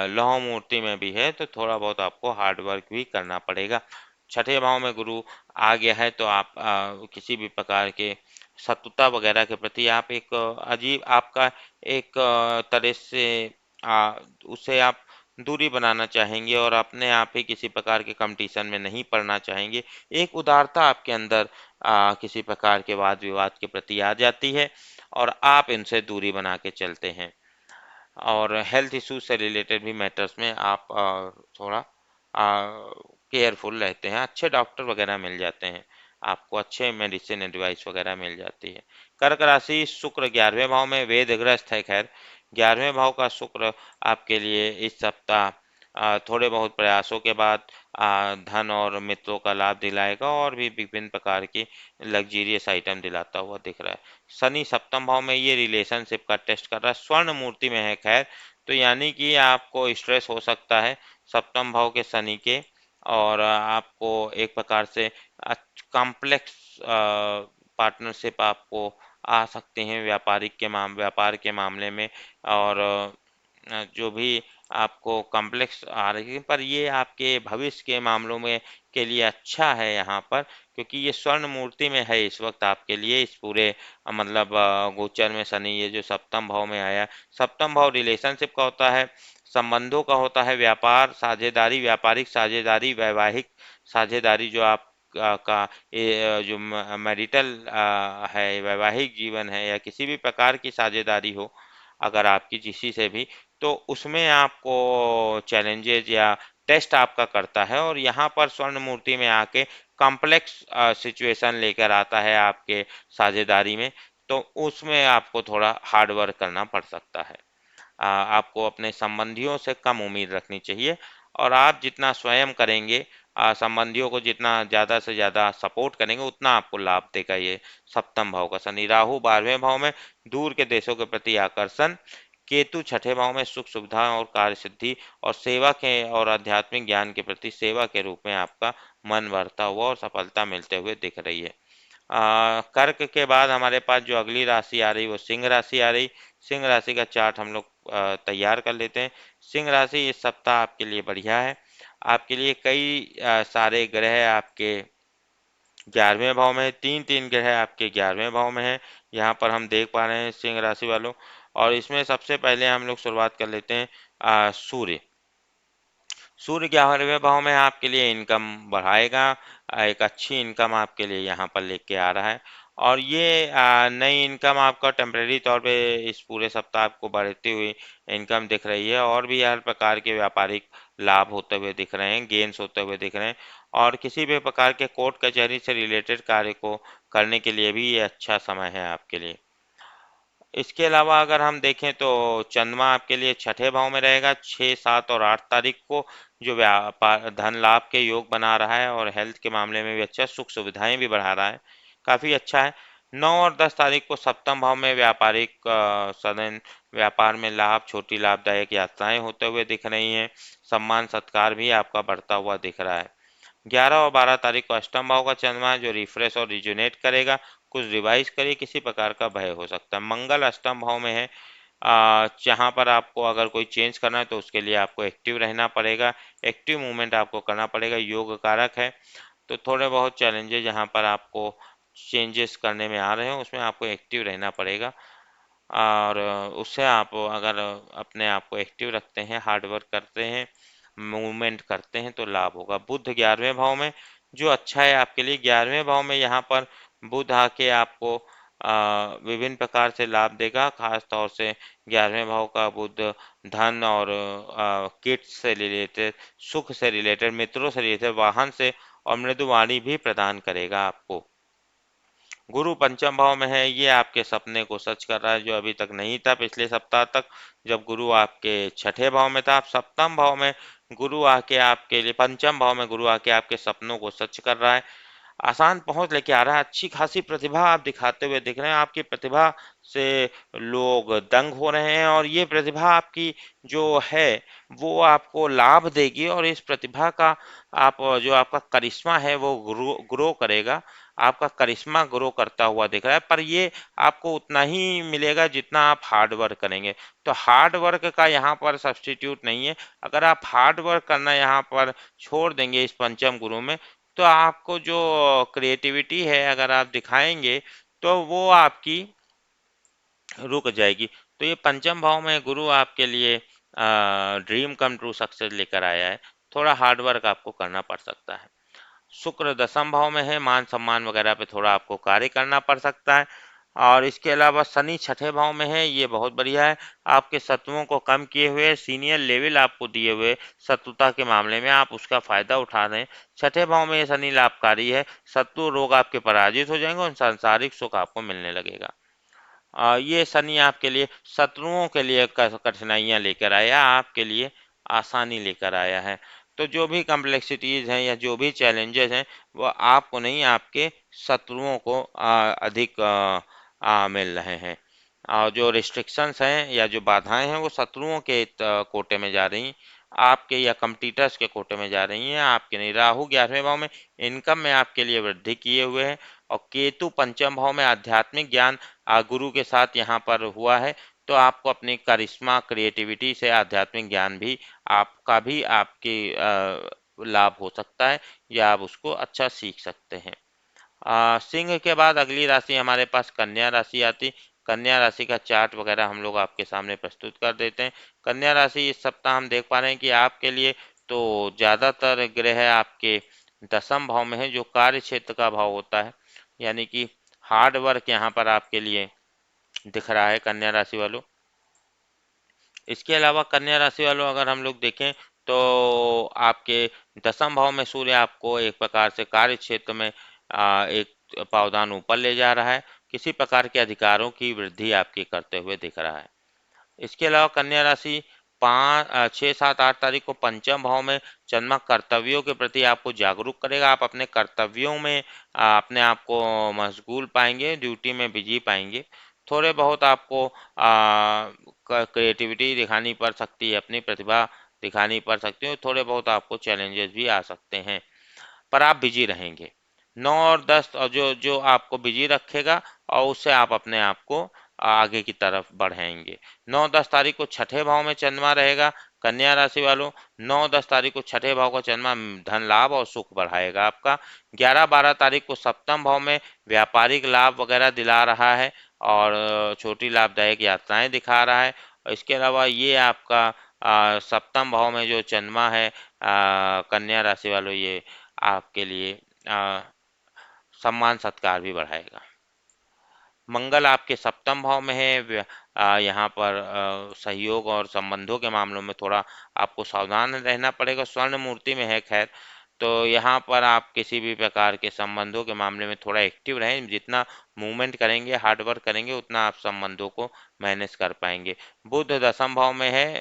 Speaker 1: लौह मूर्ति में भी है, तो थोड़ा बहुत आपको हार्ड वर्क भी करना पड़ेगा। छठे भाव में गुरु आ गया है, तो आप किसी भी प्रकार के शत्रुता वगैरह के प्रति आप एक अजीब आपका एक तरह से आ, उससे आप दूरी बनाना चाहेंगे और अपने आप ही किसी प्रकार के कंपटीशन में नहीं पड़ना चाहेंगे। एक उदारता आपके अंदर किसी प्रकार के वाद विवाद के प्रति आ जाती है और आप इनसे दूरी बना के चलते हैं। और हेल्थ इश्यूज से रिलेटेड भी मैटर्स में आप थोड़ा केयरफुल रहते हैं। अच्छे डॉक्टर वगैरह मिल जाते हैं आपको, अच्छे मेडिसिन एडवाइस वगैरह मिल जाती है। कर्क राशि, शुक्र 11वें भाव में वेदग्रस्त है। खैर 11वें भाव का शुक्र आपके लिए इस सप्ताह थोड़े बहुत प्रयासों के बाद धन और मित्रों का लाभ दिलाएगा और भी विभिन्न प्रकार की लग्जीरियस आइटम दिलाता हुआ दिख रहा है। शनि सप्तम भाव में, ये रिलेशनशिप का टेस्ट कर रहा है, स्वर्ण मूर्ति में है। खैर तो यानी कि आपको स्ट्रेस हो सकता है सप्तम भाव के शनि के, और आपको एक प्रकार से कॉम्प्लेक्स पार्टनरशिप आपको आ सकते हैं व्यापार के मामले में। और जो भी आपको कॉम्प्लेक्स आ रही है, पर ये आपके भविष्य के मामलों में के लिए अच्छा है यहाँ पर, क्योंकि ये स्वर्ण मूर्ति में है इस वक्त आपके लिए। इस पूरे मतलब गोचर में शनि ये जो सप्तम भाव में आया, सप्तम भाव रिलेशनशिप का होता है, संबंधों का होता है, व्यापार साझेदारी, व्यापारिक साझेदारी, वैवाहिक साझेदारी, जो आप का ये जो मैरिटल है, वैवाहिक जीवन है, या किसी भी प्रकार की साझेदारी हो अगर आपकी किसी से भी, तो उसमें आपको चैलेंजेस या टेस्ट आपका करता है। और यहाँ पर स्वर्ण मूर्ति में आके कॉम्प्लेक्स सिचुएशन लेकर आता है आपके साझेदारी में, तो उसमें आपको थोड़ा हार्ड वर्क करना पड़ सकता है। आपको अपने संबंधियों से कम उम्मीद रखनी चाहिए, और आप जितना स्वयं करेंगे, संबंधियों को जितना ज़्यादा से ज़्यादा सपोर्ट करेंगे, उतना आपको लाभ देगा ये सप्तम भाव का शनि। राहु 12वें भाव में, दूर के देशों के प्रति आकर्षण। केतु छठे भाव में, सुख सुविधा और कार्य सिद्धि और सेवा के और आध्यात्मिक ज्ञान के प्रति सेवा के रूप में आपका मन बढ़ता हुआ और सफलता मिलते हुए दिख रही है। कर्क के बाद हमारे पास जो अगली राशि आ रही वो सिंह राशि आ रही। सिंह राशि का चार्ट हम लोग तैयार कर लेते हैं। सिंह राशि इस सप्ताह आपके लिए बढ़िया है। आपके लिए कई सारे ग्रह आपके 11वें भाव में है, तीन तीन ग्रह आपके 11वें भाव में है, यहाँ पर हम देख पा रहे हैं सिंह राशि वालों। और इसमें सबसे पहले हम लोग शुरुआत कर लेते हैं सूर्य। सूर्य 11वें भाव में आपके लिए इनकम बढ़ाएगा, एक अच्छी इनकम आपके लिए यहाँ पर लेके आ रहा है। और ये नई इनकम आपका टेम्परेरी तौर पे इस पूरे सप्ताह आपको बढ़ती हुई इनकम दिख रही है। और भी हर प्रकार के व्यापारिक लाभ होते हुए दिख रहे हैं, गेन्स होते हुए दिख रहे हैं, और किसी भी प्रकार के कोर्ट कचहरी से रिलेटेड कार्य को करने के लिए भी ये अच्छा समय है आपके लिए। इसके अलावा अगर हम देखें तो चंद्रमा आपके लिए छठे भाव में रहेगा 6, 7 और 8 तारीख को, जो व्यापार धन लाभ के योग बना रहा है और हेल्थ के मामले में भी अच्छा, सुख सुविधाएं भी बढ़ा रहा है, काफ़ी अच्छा है। 9 और 10 तारीख को सप्तम भाव में व्यापारिक सदन व्यापार में लाभ, छोटी लाभदायक यात्राएं होते हुए दिख रही हैं, सम्मान सत्कार भी आपका बढ़ता हुआ दिख रहा है। 11 और 12 तारीख को अष्टम भाव का चंद्रमा है जो रिफ्रेश और रिजुनेट करेगा, कुछ रिवाइज करिए, किसी प्रकार का भय हो सकता है। मंगल अष्टम भाव में है, जहाँ पर आपको अगर कोई चेंज करना है तो उसके लिए आपको एक्टिव रहना पड़ेगा, एक्टिव मूवमेंट आपको करना पड़ेगा, योग कारक है, तो थोड़े बहुत चैलेंजेस जहाँ पर आपको चेंजेस करने में आ रहे हैं उसमें आपको एक्टिव रहना पड़ेगा, और उससे आप अगर अपने आप को एक्टिव रखते हैं, हार्ड वर्क करते हैं, मूवमेंट करते हैं तो लाभ होगा। बुध 11वें भाव में, जो अच्छा है आपके लिए, 11वें भाव में यहाँ पर बुध आके आपको विभिन्न प्रकार से लाभ देगा, खास तौर से 11वें भाव का बुध धन और किट्स से रिलेटेड, सुख से रिलेटेड, मित्रों से रिलेटेड, वाहन से और मृदुवाणी भी प्रदान करेगा आपको। गुरु पंचम भाव में है, ये आपके सपने को सच कर रहा है जो अभी तक नहीं था पिछले सप्ताह तक, जब गुरु आपके छठे भाव में था। अब सप्तम भाव में गुरु आके आपके लिए, पंचम भाव में गुरु आके आपके सपनों को सच कर रहा है, आसान पहुंच लेके आ रहा है, अच्छी खासी प्रतिभा आप दिखाते हुए दिख रहे हैं, आपकी प्रतिभा से लोग दंग हो रहे हैं, और ये प्रतिभा आपकी जो है वो आपको लाभ देगी, और इस प्रतिभा का आप जो आपका करिश्मा है वो ग्रो ग्रो करेगा, आपका करिश्मा ग्रो करता हुआ दिख रहा है, पर ये आपको उतना ही मिलेगा जितना आप हार्ड वर्क करेंगे। तो हार्ड वर्क का यहाँ पर सब्स्टिट्यूट नहीं है, अगर आप हार्ड वर्क करना यहाँ पर छोड़ देंगे इस पंचम गुरु में, तो आपको जो क्रिएटिविटी है अगर आप दिखाएंगे तो वो आपकी रुक जाएगी। तो ये पंचम भाव में गुरु आपके लिए ड्रीम कम ट्रू सक्सेस लेकर आया है, थोड़ा हार्ड वर्क आपको करना पड़ सकता है। शुक्र दसम भाव में है, मान सम्मान वगैरह पे थोड़ा आपको कार्य करना पड़ सकता है। और इसके अलावा शनि छठे भाव में है, ये बहुत बढ़िया है, आपके शत्रुओं को कम किए हुए, सीनियर लेवल आपको दिए हुए शत्रुता के मामले में आप उसका फायदा उठा रहे हैं। छठे भाव में ये शनि लाभकारी है, शत्रु रोग आपके पराजित हो जाएंगे और सांसारिक सुख आपको मिलने लगेगा। ये शनि आपके लिए शत्रुओं के लिए कठिनाइयाँ लेकर आया, आपके लिए आसानी लेकर आया है। तो जो भी कम्प्लेक्सिटीज़ हैं या जो भी चैलेंजेस हैं वो आपको नहीं, आपके शत्रुओं को अधिक मिल रहे हैं, और जो रिस्ट्रिक्शंस हैं या जो बाधाएं हैं वो शत्रुओं के कोटे में जा रही, आपके या कम्पिटिटर्स के कोटे में जा रही हैं, आपके नहीं। राहु 11वें भाव में इनकम में आपके लिए वृद्धि किए हुए हैं, और केतु पंचम भाव में आध्यात्मिक ज्ञान गुरु के साथ यहाँ पर हुआ है, तो आपको अपनी करिश्मा क्रिएटिविटी से आध्यात्मिक ज्ञान भी आपका भी आपके लाभ हो सकता है, या आप उसको अच्छा सीख सकते हैं। सिंह के बाद अगली राशि हमारे पास कन्या राशि आती, कन्या राशि का चार्ट वगैरह हम लोग आपके सामने प्रस्तुत कर देते हैं। कन्या राशि इस सप्ताह हम देख पा रहे हैं कि आपके लिए तो ज़्यादातर ग्रह आपके दसम भाव में है, जो कार्य क्षेत्र का भाव होता है, यानी कि हार्ड वर्क यहाँ पर आपके लिए दिख रहा है कन्या राशि वालों। इसके अलावा कन्या राशि वालों अगर हम लोग देखें तो आपके दसम भाव में सूर्य आपको एक प्रकार से कार्य क्षेत्र में एक पावदान ऊपर ले जा रहा है, किसी प्रकार के अधिकारों की वृद्धि आपकी करते हुए दिख रहा है। इसके अलावा कन्या राशि 6, 7, 8 तारीख को पंचम भाव में चंद्रमा कर्तव्यों के प्रति आपको जागरूक करेगा, आप अपने कर्तव्यों में अपने आप को मशगूल पाएंगे, ड्यूटी में बिजी पाएंगे, थोड़े बहुत आपको क्रिएटिविटी दिखानी पड़ सकती है, अपनी प्रतिभा दिखानी पड़ सकती है, थोड़े बहुत आपको चैलेंजेस भी आ सकते हैं, पर आप बिजी रहेंगे। 9 और 10 और जो जो आपको बिजी रखेगा और उससे आप अपने आप को आगे की तरफ बढ़ाएंगे। 9, 10 तारीख को छठे भाव में चंद्रमा रहेगा, कन्या राशि वालों 9, 10 तारीख को छठे भाव का चंद्रमा धन लाभ और सुख बढ़ाएगा आपका। 11, 12 तारीख को सप्तम भाव में व्यापारिक लाभ वगैरह दिला रहा है, और छोटी लाभदायक यात्राएं दिखा रहा है। और इसके अलावा ये आपका सप्तम भाव में जो चंद्रमा है कन्या राशि वालों, ये आपके लिए सम्मान सत्कार भी बढ़ाएगा। मंगल आपके सप्तम भाव में है, यहाँ पर सहयोग और संबंधों के मामलों में थोड़ा आपको सावधान रहना पड़ेगा। स्वर्ण मूर्ति में है खैर, तो यहाँ पर आप किसी भी प्रकार के संबंधों के मामले में थोड़ा एक्टिव रहें। जितना मूवमेंट करेंगे, हार्ड वर्क करेंगे, उतना आप संबंधों को मैनेज कर पाएंगे। बुध दसम भाव में है,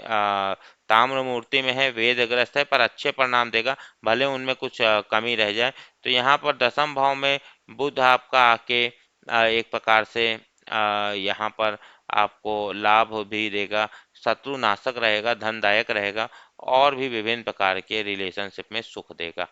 Speaker 1: ताम्र मूर्ति में है, वेदग्रस्त है, पर अच्छे परिणाम देगा, भले उनमें कुछ कमी रह जाए। तो यहाँ पर दसम भाव में बुध आपका आके एक प्रकार से यहाँ पर आपको लाभ भी देगा, शत्रु नाशक रहेगा, धनदायक रहेगा, और भी विभिन्न प्रकार के रिलेशनशिप में सुख देगा।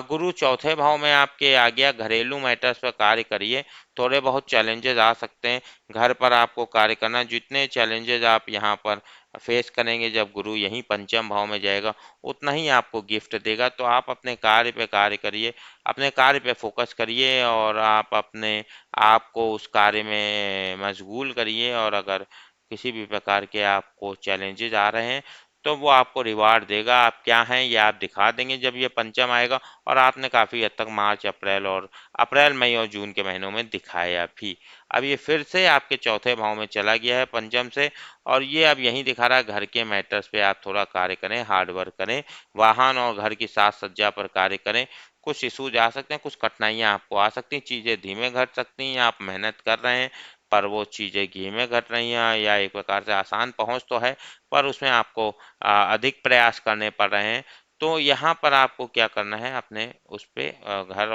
Speaker 1: गुरु चौथे भाव में आपके आ गया। घरेलू मैटर्स पर कार्य करिए, थोड़े बहुत चैलेंजेस आ सकते हैं, घर पर आपको कार्य करना। जितने चैलेंजेस आप यहाँ पर फेस करेंगे जब गुरु यहीं पंचम भाव में जाएगा, उतना ही आपको गिफ्ट देगा। तो आप अपने कार्य पे कार्य करिए, अपने कार्य पे फोकस करिए, और आप अपने आप को उस कार्य में मशगूल करिए। और अगर किसी भी प्रकार के आपको चैलेंजेस आ रहे हैं, तो वो आपको रिवार्ड देगा। आप क्या हैं ये आप दिखा देंगे जब ये पंचम आएगा, और आपने काफ़ी हद तक मार्च, अप्रैल मई और जून के महीनों में दिखाया भी। अब ये फिर से आपके चौथे भाव में चला गया है पंचम से, और ये अब यहीं दिखा रहा है घर के मैटर्स पे आप थोड़ा कार्य करें, हार्ड वर्क करें, वाहन और घर की साज सज्जा पर कार्य करें। कुछ इशूज आ सकते हैं, कुछ कठिनाइयाँ आपको आ सकती हैं, चीज़ें धीमे घट सकती हैं, आप मेहनत कर रहे हैं पर वो चीज़ें धीमे घट रही हैं, या एक प्रकार से आसान पहुँच तो है पर उसमें आपको अधिक प्रयास करने पड़ रहे हैं। तो यहाँ पर आपको क्या करना है, अपने उस पे घर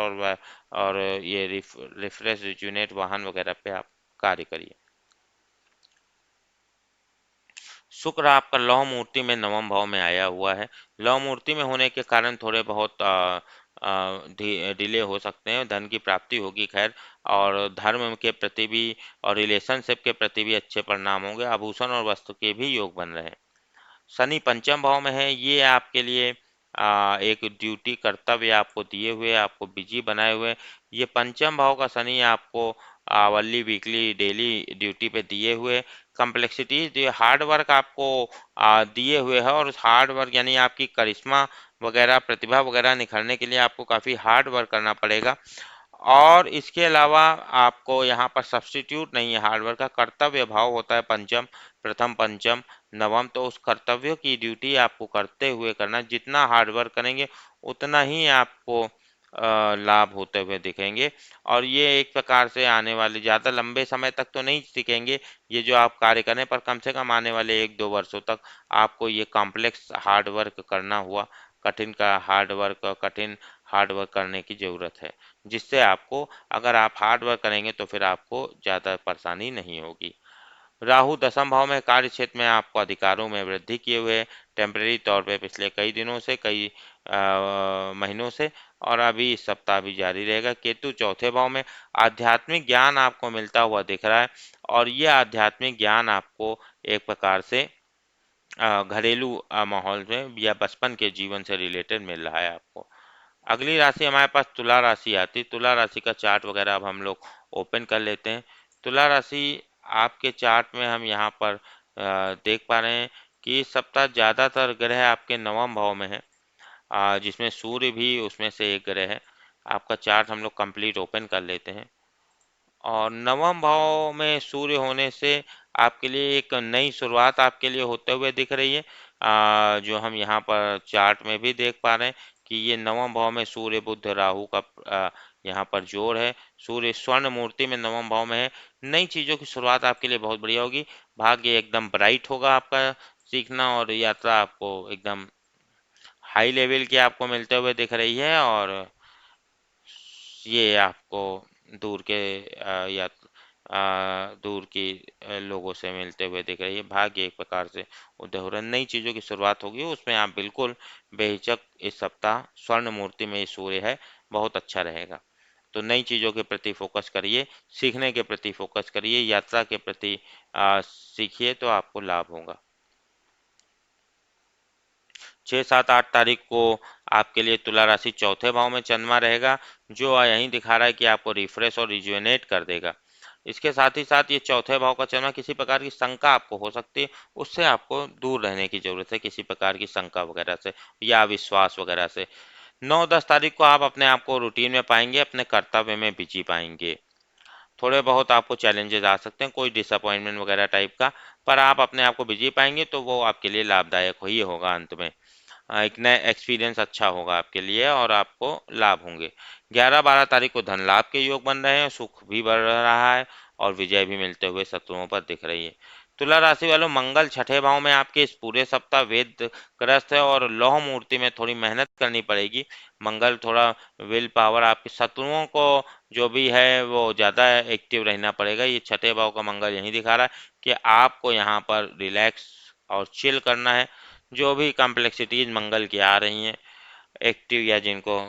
Speaker 1: और ये रिफ्रेश रिजुनेट वाहन वगैरह पे आप कार्य करिए। शुक्र आपका लौह मूर्ति में नवम भाव में आया हुआ है। लौह मूर्ति में होने के कारण थोड़े बहुत डिले हो सकते हैं, धन की प्राप्ति होगी खैर, और धर्म के प्रति भी और रिलेशनशिप के प्रति भी अच्छे परिणाम होंगे। आभूषण और वस्तु के भी योग बन रहे हैं। शनि पंचम भाव में है, ये आपके लिए एक ड्यूटी कर्तव्य आपको दिए हुए, आपको बिजी बनाए हुए। ये पंचम भाव का शनि आपको आवरली, वीकली, डेली ड्यूटी पे दिए हुए, कम्प्लेक्सिटीज दिए, हार्ड वर्क आपको दिए हुए है। और उस हार्ड वर्क यानी आपकी करिश्मा वगैरह, प्रतिभा वगैरह निखरने के लिए आपको काफ़ी हार्ड वर्क करना पड़ेगा। और इसके अलावा आपको यहाँ पर सब्स्टिट्यूट नहीं है, हार्डवर्क का कर्तव्य भाव होता है पंचम, प्रथम पंचम नवम। तो उस कर्तव्यों की ड्यूटी आपको करते हुए करना, जितना हार्डवर्क करेंगे उतना ही आपको लाभ होते हुए दिखेंगे। और ये एक प्रकार से आने वाले ज़्यादा लंबे समय तक तो नहीं दिखेंगे ये जो आप कार्य करें, पर कम से कम आने वाले 1-2 वर्षों तक आपको ये कॉम्प्लेक्स हार्ड वर्क करना हुआ, कठिन हार्ड वर्क करने की ज़रूरत है, जिससे आपको, अगर आप हार्ड वर्क करेंगे तो फिर आपको ज़्यादा परेशानी नहीं होगी। राहु दसम भाव में कार्य क्षेत्र में आपको अधिकारों में वृद्धि किए हुए, टेम्परेरी तौर पे पिछले कई दिनों से, कई महीनों से, और अभी इस सप्ताह भी जारी रहेगा। केतु चौथे भाव में, आध्यात्मिक ज्ञान आपको मिलता हुआ दिख रहा है, और ये आध्यात्मिक ज्ञान आपको एक प्रकार से घरेलू माहौल में या बचपन के जीवन से रिलेटेड मिल रहा है आपको। अगली राशि हमारे पास तुला राशि आती है। तुला राशि का चार्ट वगैरह अब हम लोग ओपन कर लेते हैं। तुला राशि आपके चार्ट में हम यहाँ पर देख पा रहे हैं कि इस सप्ताह ज़्यादातर ग्रह आपके नवम भाव में है, जिसमें सूर्य भी उसमें से एक ग्रह है। आपका चार्ट हम लोग कंप्लीट ओपन कर लेते हैं। और नवम भाव में सूर्य होने से आपके लिए एक नई शुरुआत आपके लिए होते हुए दिख रही है, जो हम यहाँ पर चार्ट में भी देख पा रहे हैं कि ये नवम भाव में सूर्य, बुध, राहु का यहाँ पर जोड़ है। सूर्य स्वर्ण मूर्ति में नवम भाव में है। नई चीज़ों की शुरुआत आपके लिए बहुत बढ़िया होगी, भाग्य एकदम ब्राइट होगा आपका, सीखना और यात्रा आपको एकदम हाई लेवल की आपको मिलते हुए दिख रही है। और ये आपको दूर के दूर की लोगों से मिलते हुए दिख रही है। भाग्य एक प्रकार से उदय हो रहा है, नई चीज़ों की शुरुआत होगी, उसमें आप बिल्कुल बेहिचक इस सप्ताह, स्वर्ण मूर्ति में ये सूर्य है, बहुत अच्छा रहेगा। तो नई चीज़ों के प्रति फोकस करिए, सीखने के प्रति फोकस करिए, यात्रा के प्रति सीखिए, तो आपको लाभ होगा। 6, 7, 8 तारीख को आपके लिए तुला राशि चौथे भाव में चंद्रमा रहेगा, जो यहीं दिखा रहा है कि आपको रिफ्रेश और रिजुवेनेट कर देगा। इसके साथ ही साथ ये चौथे भाव का चंद्रमा, किसी प्रकार की शंका आपको हो सकती है, उससे आपको दूर रहने की जरूरत है, किसी प्रकार की शंका वगैरह से या विश्वास वगैरह से। 9, 10 तारीख को आप अपने आप को रूटीन में पाएंगे, अपने कर्तव्य में बिजी पाएंगे। थोड़े बहुत आपको चैलेंजेस आ सकते हैं, कोई डिसअपॉइंटमेंट वगैरह टाइप का, पर आप अपने आप को बिजी पाएंगे तो वो आपके लिए लाभदायक ही होगा अंत में। एक नया एक्सपीरियंस अच्छा होगा आपके लिए और आपको लाभ होंगे। 11-12 तारीख को धन लाभ के योग बन रहे हैं, सुख भी बढ़ रहा है और विजय भी मिलते हुए शत्रुओं पर दिख रही है। तुला राशि वालों, मंगल छठे भाव में आपके इस पूरे सप्ताह वेद ग्रस्त है और लौह मूर्ति में थोड़ी मेहनत करनी पड़ेगी। मंगल थोड़ा विल पावर, आपके शत्रुओं को जो भी है वो ज़्यादा एक्टिव रहना पड़ेगा। ये छठे भाव का मंगल यही दिखा रहा है कि आपको यहाँ पर रिलैक्स और चिल करना है। जो भी कॉम्प्लेक्सिटीज मंगल की आ रही हैं एक्टिव या जिनको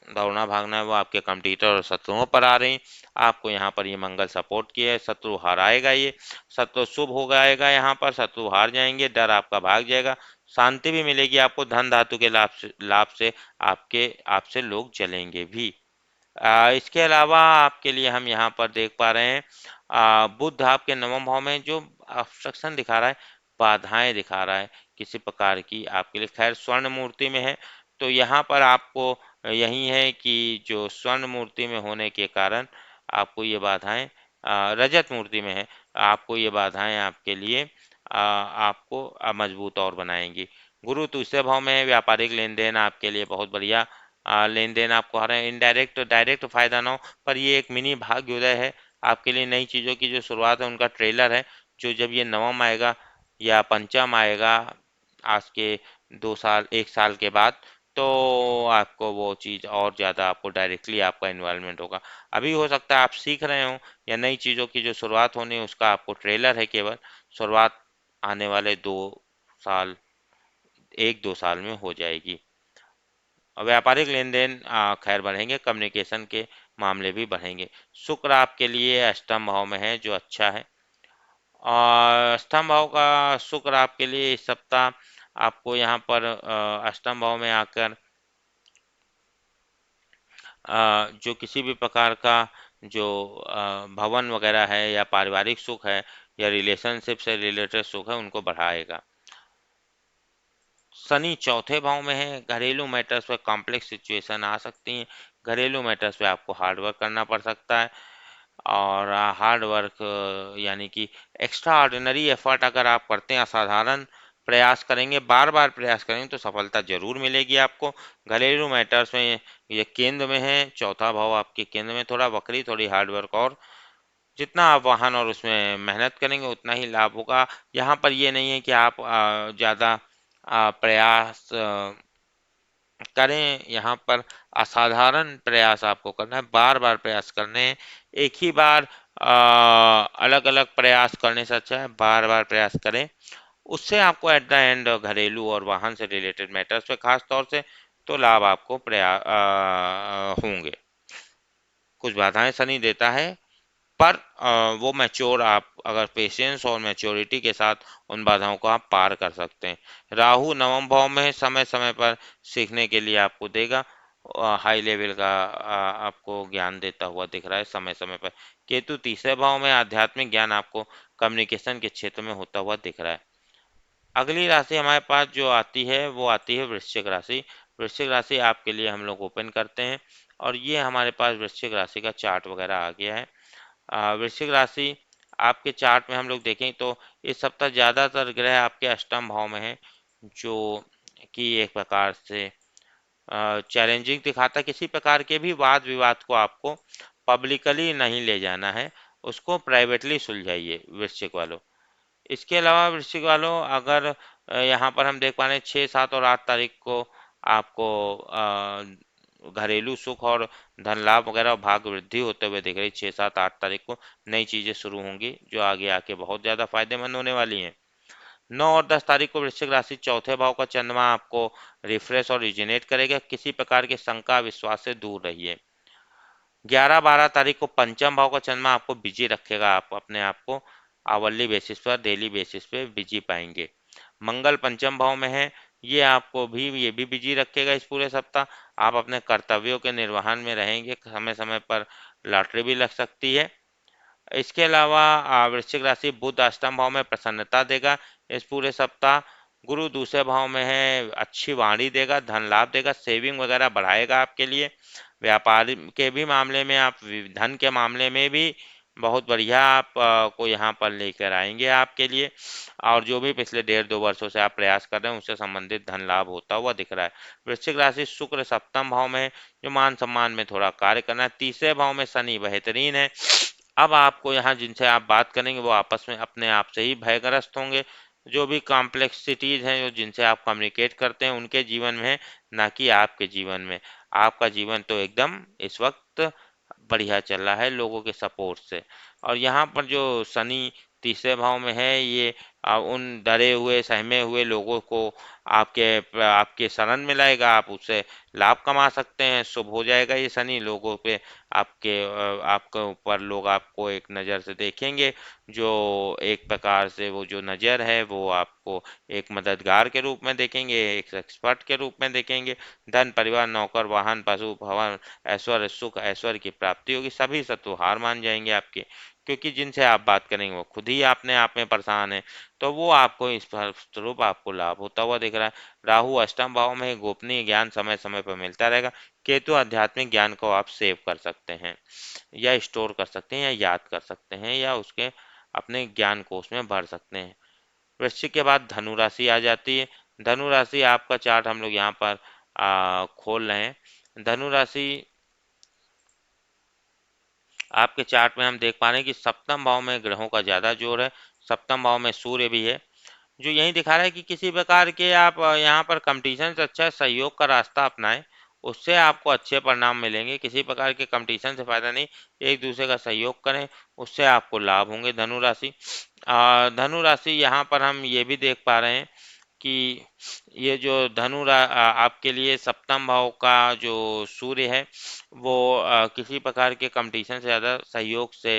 Speaker 1: दौड़ना भागना है, वो आपके कंप्यूटर और शत्रुओं पर आ रही हैं। आपको यहाँ पर ये मंगल सपोर्ट किया है, शत्रु हाराएगा, ये शत्रु शुभ हो जाएगा, यहाँ पर शत्रु हार जाएंगे, डर आपका भाग जाएगा, शांति भी मिलेगी आपको, धन धातु के लाभ से आपके आपसे लोग जलेंगे भी। इसके अलावा आपके लिए हम यहाँ पर देख पा रहे हैं बुध आपके नवम भाव में जो ऑब्स्ट्रक्शन दिखा रहा है, बाधाएं दिखा रहा है किसी प्रकार की आपके लिए। खैर स्वर्ण मूर्ति में है तो यहाँ पर आपको यही है कि जो स्वर्ण मूर्ति में होने के कारण आपको ये बाधाएं, रजत मूर्ति में है, आपको ये बाधाएं आपके लिए आपको मजबूत और बनाएंगी। गुरु दूसरे भाव में है, व्यापारिक लेन देन आपके लिए बहुत बढ़िया लेन देन आपको आ रहे हैं। इनडायरेक्ट डायरेक्ट फायदा ना हो, पर ये एक मिनी भाग्योदय है आपके लिए। नई चीज़ों की जो शुरुआत है उनका ट्रेलर है, जो जब ये नवम आएगा या पंचम आएगा आज के 2 साल 1 साल के बाद, तो आपको वो चीज़ और ज़्यादा आपको डायरेक्टली आपका इन्वॉल्वमेंट होगा। अभी हो सकता है आप सीख रहे हो या नई चीज़ों की जो शुरुआत होनी है उसका आपको ट्रेलर है केवल। शुरुआत आने वाले 2 साल 1-2 साल में हो जाएगी। और व्यापारिक लेन देन खैर बढ़ेंगे, कम्युनिकेशन के मामले भी बढ़ेंगे। शुक्र आपके लिए अष्टम भाव में है जो अच्छा है, और अष्टम भाव का शुक्र आपके लिए इस सप्ताह आपको यहाँ पर अष्टम भाव में आकर जो किसी भी प्रकार का जो भवन वगैरह है या पारिवारिक सुख है या रिलेशनशिप से रिलेटेड सुख है उनको बढ़ाएगा। शनि चौथे भाव में है, घरेलू मैटर्स पे कॉम्प्लेक्स सिचुएशन आ सकती हैं, घरेलू मैटर्स पे आपको हार्ड वर्क करना पड़ सकता है। और हार्ड वर्क यानी कि एक्स्ट्रा ऑर्डिनरी एफर्ट अगर आप करते हैं, असाधारण प्रयास करेंगे, बार बार प्रयास करेंगे तो सफलता जरूर मिलेगी आपको। घरेलू मैटर्स में ये केंद्र में है, चौथा भाव आपके केंद्र में, थोड़ा वक्री, थोड़ी हार्ड वर्क, और जितना आप वाहन और उसमें मेहनत करेंगे उतना ही लाभ होगा। यहाँ पर ये नहीं है कि आप ज़्यादा प्रयास करें, यहाँ पर असाधारण प्रयास आपको करना है, बार बार प्रयास करने हैं। एक ही बार अलग अलग प्रयास करने से अच्छा है बार बार प्रयास करें। उससे आपको एट द एंड घरेलू और वाहन से रिलेटेड मैटर्स पे खास तौर से तो लाभ आपको होंगे। कुछ बाधाएं शनि देता है, पर वो मैच्योर, आप अगर पेशेंस और मैच्योरिटी के साथ उन बाधाओं को आप पार कर सकते हैं। राहु नवम भाव में है, समय समय पर सीखने के लिए आपको देगा, हाई लेवल का आपको ज्ञान देता हुआ दिख रहा है समय समय पर। केतु तीसरे भाव में, आध्यात्मिक ज्ञान आपको कम्युनिकेशन के क्षेत्र में होता हुआ दिख रहा है। अगली राशि हमारे पास जो आती है वो आती है वृश्चिक राशि। वृश्चिक राशि आपके लिए हम लोग ओपन करते हैं और ये हमारे पास वृश्चिक राशि का चार्ट वगैरह आ गया है। वृश्चिक राशि आपके चार्ट में हम लोग देखें तो इस सप्ताह ज़्यादातर ग्रह आपके अष्टम भाव में है, जो कि एक प्रकार से चैलेंजिंग दिखाता है। किसी प्रकार के भी वाद विवाद को आपको पब्लिकली नहीं ले जाना है, उसको प्राइवेटली सुलझाइए वृश्चिक वालों। इसके अलावा वृश्चिक वालों, अगर यहाँ पर हम देख पा रहे हैं 6, 7 और 8 तारीख को आपको घरेलू सुख और धन लाभ वगैरह भाग वृद्धि होते हुए दिख रही। 6, 7, 8 तारीख को नई चीजें शुरू होंगी जो आगे आके बहुत ज्यादा फायदेमंद होने वाली हैं। 9 और 10 तारीख को वृश्चिक राशि चौथे भाव का चंद्रमा आपको रिफ्रेश और रिजिनेट करेगा। किसी प्रकार के शंका विश्वास से दूर रहिए। 11, 12 तारीख को पंचम भाव का चंद्रमा आपको बिजी रखेगा, आप अपने आप को आवरली बेसिस पर, डेली बेसिस पे बिजी पाएंगे। मंगल पंचम भाव में है, ये भी बिजी रखेगा इस पूरे सप्ताह। आप अपने कर्तव्यों के निर्वहन में रहेंगे, समय समय पर लॉटरी भी लग सकती है। इसके अलावा वृश्चिक राशि बुध अष्टम भाव में प्रसन्नता देगा इस पूरे सप्ताह। गुरु दूसरे भाव में है, अच्छी वाणी देगा, धन लाभ देगा, सेविंग वगैरह बढ़ाएगा आपके लिए। व्यापार के भी मामले में, आप धन के मामले में भी बहुत बढ़िया आप को यहाँ पर लेकर आएंगे आपके लिए। और जो भी पिछले 1.5-2 वर्षों से आप प्रयास कर रहे हैं उससे संबंधित धन लाभ होता हुआ दिख रहा है। वृश्चिक राशि, शुक्र सप्तम भाव में है, जो मान सम्मान में थोड़ा कार्य करना है। तीसरे भाव में शनि बेहतरीन है। अब आपको यहाँ जिनसे आप बात करेंगे वो आपस में अपने आप से ही भयग्रस्त होंगे। जो भी कॉम्प्लेक्सिटीज हैं, जो जिनसे आप कम्युनिकेट करते हैं उनके जीवन में है, ना कि आपके जीवन में। आपका जीवन तो एकदम इस वक्त बढ़िया चल रहा है लोगों के सपोर्ट से। और यहाँ पर जो शनि तीसरे भाव में है, ये उन डरे हुए सहमे हुए लोगों को आपके आपके शरण में लाएगा। आप उससे लाभ कमा सकते हैं, शुभ हो जाएगा ये शनि लोगों पे। आपके ऊपर लोग आपको एक नज़र से देखेंगे, जो एक प्रकार से वो जो नज़र है वो आपको एक मददगार के रूप में देखेंगे, एक एक्सपर्ट के रूप में देखेंगे। धन, परिवार, नौकर, वाहन, पशु, भवन, ऐश्वर्य, सुख, ऐश्वर्य की प्राप्ति होगी। सभी शत्रु हार मान जाएंगे आपके, क्योंकि जिनसे आप बात करेंगे वो खुद ही अपने आप में परेशान है। तो वो आपको इस फलस्वरूप आपको लाभ होता हुआ दिख रहा है। राहु अष्टम भाव में है, गोपनीय ज्ञान समय समय पर मिलता रहेगा। केतु आध्यात्मिक ज्ञान को आप सेव कर सकते हैं, या स्टोर कर सकते हैं, या याद कर सकते हैं, या उसके अपने ज्ञान कोष में भर सकते हैं। वृश्चिक के बाद धनु राशि आ जाती है। धनु राशि आपका चार्ट हम लोग यहाँ पर खोल रहे हैं। धनु राशि आपके चार्ट में हम देख पा रहे हैं कि सप्तम भाव में ग्रहों का ज़्यादा जोर है। सप्तम भाव में सूर्य भी है, जो यही दिखा रहा है कि किसी प्रकार के आप यहाँ पर कंपटीशन से अच्छा सहयोग का रास्ता अपनाएं, उससे आपको अच्छे परिणाम मिलेंगे। किसी प्रकार के कंपटीशन से फायदा नहीं, एक दूसरे का सहयोग करें, उससे आपको लाभ होंगे। धनु राशि धनु राशि यहाँ पर हम ये भी देख पा रहे हैं कि ये जो आपके लिए सप्तम भाव का जो सूर्य है वो किसी प्रकार के कंपटीशन से ज़्यादा सहयोग से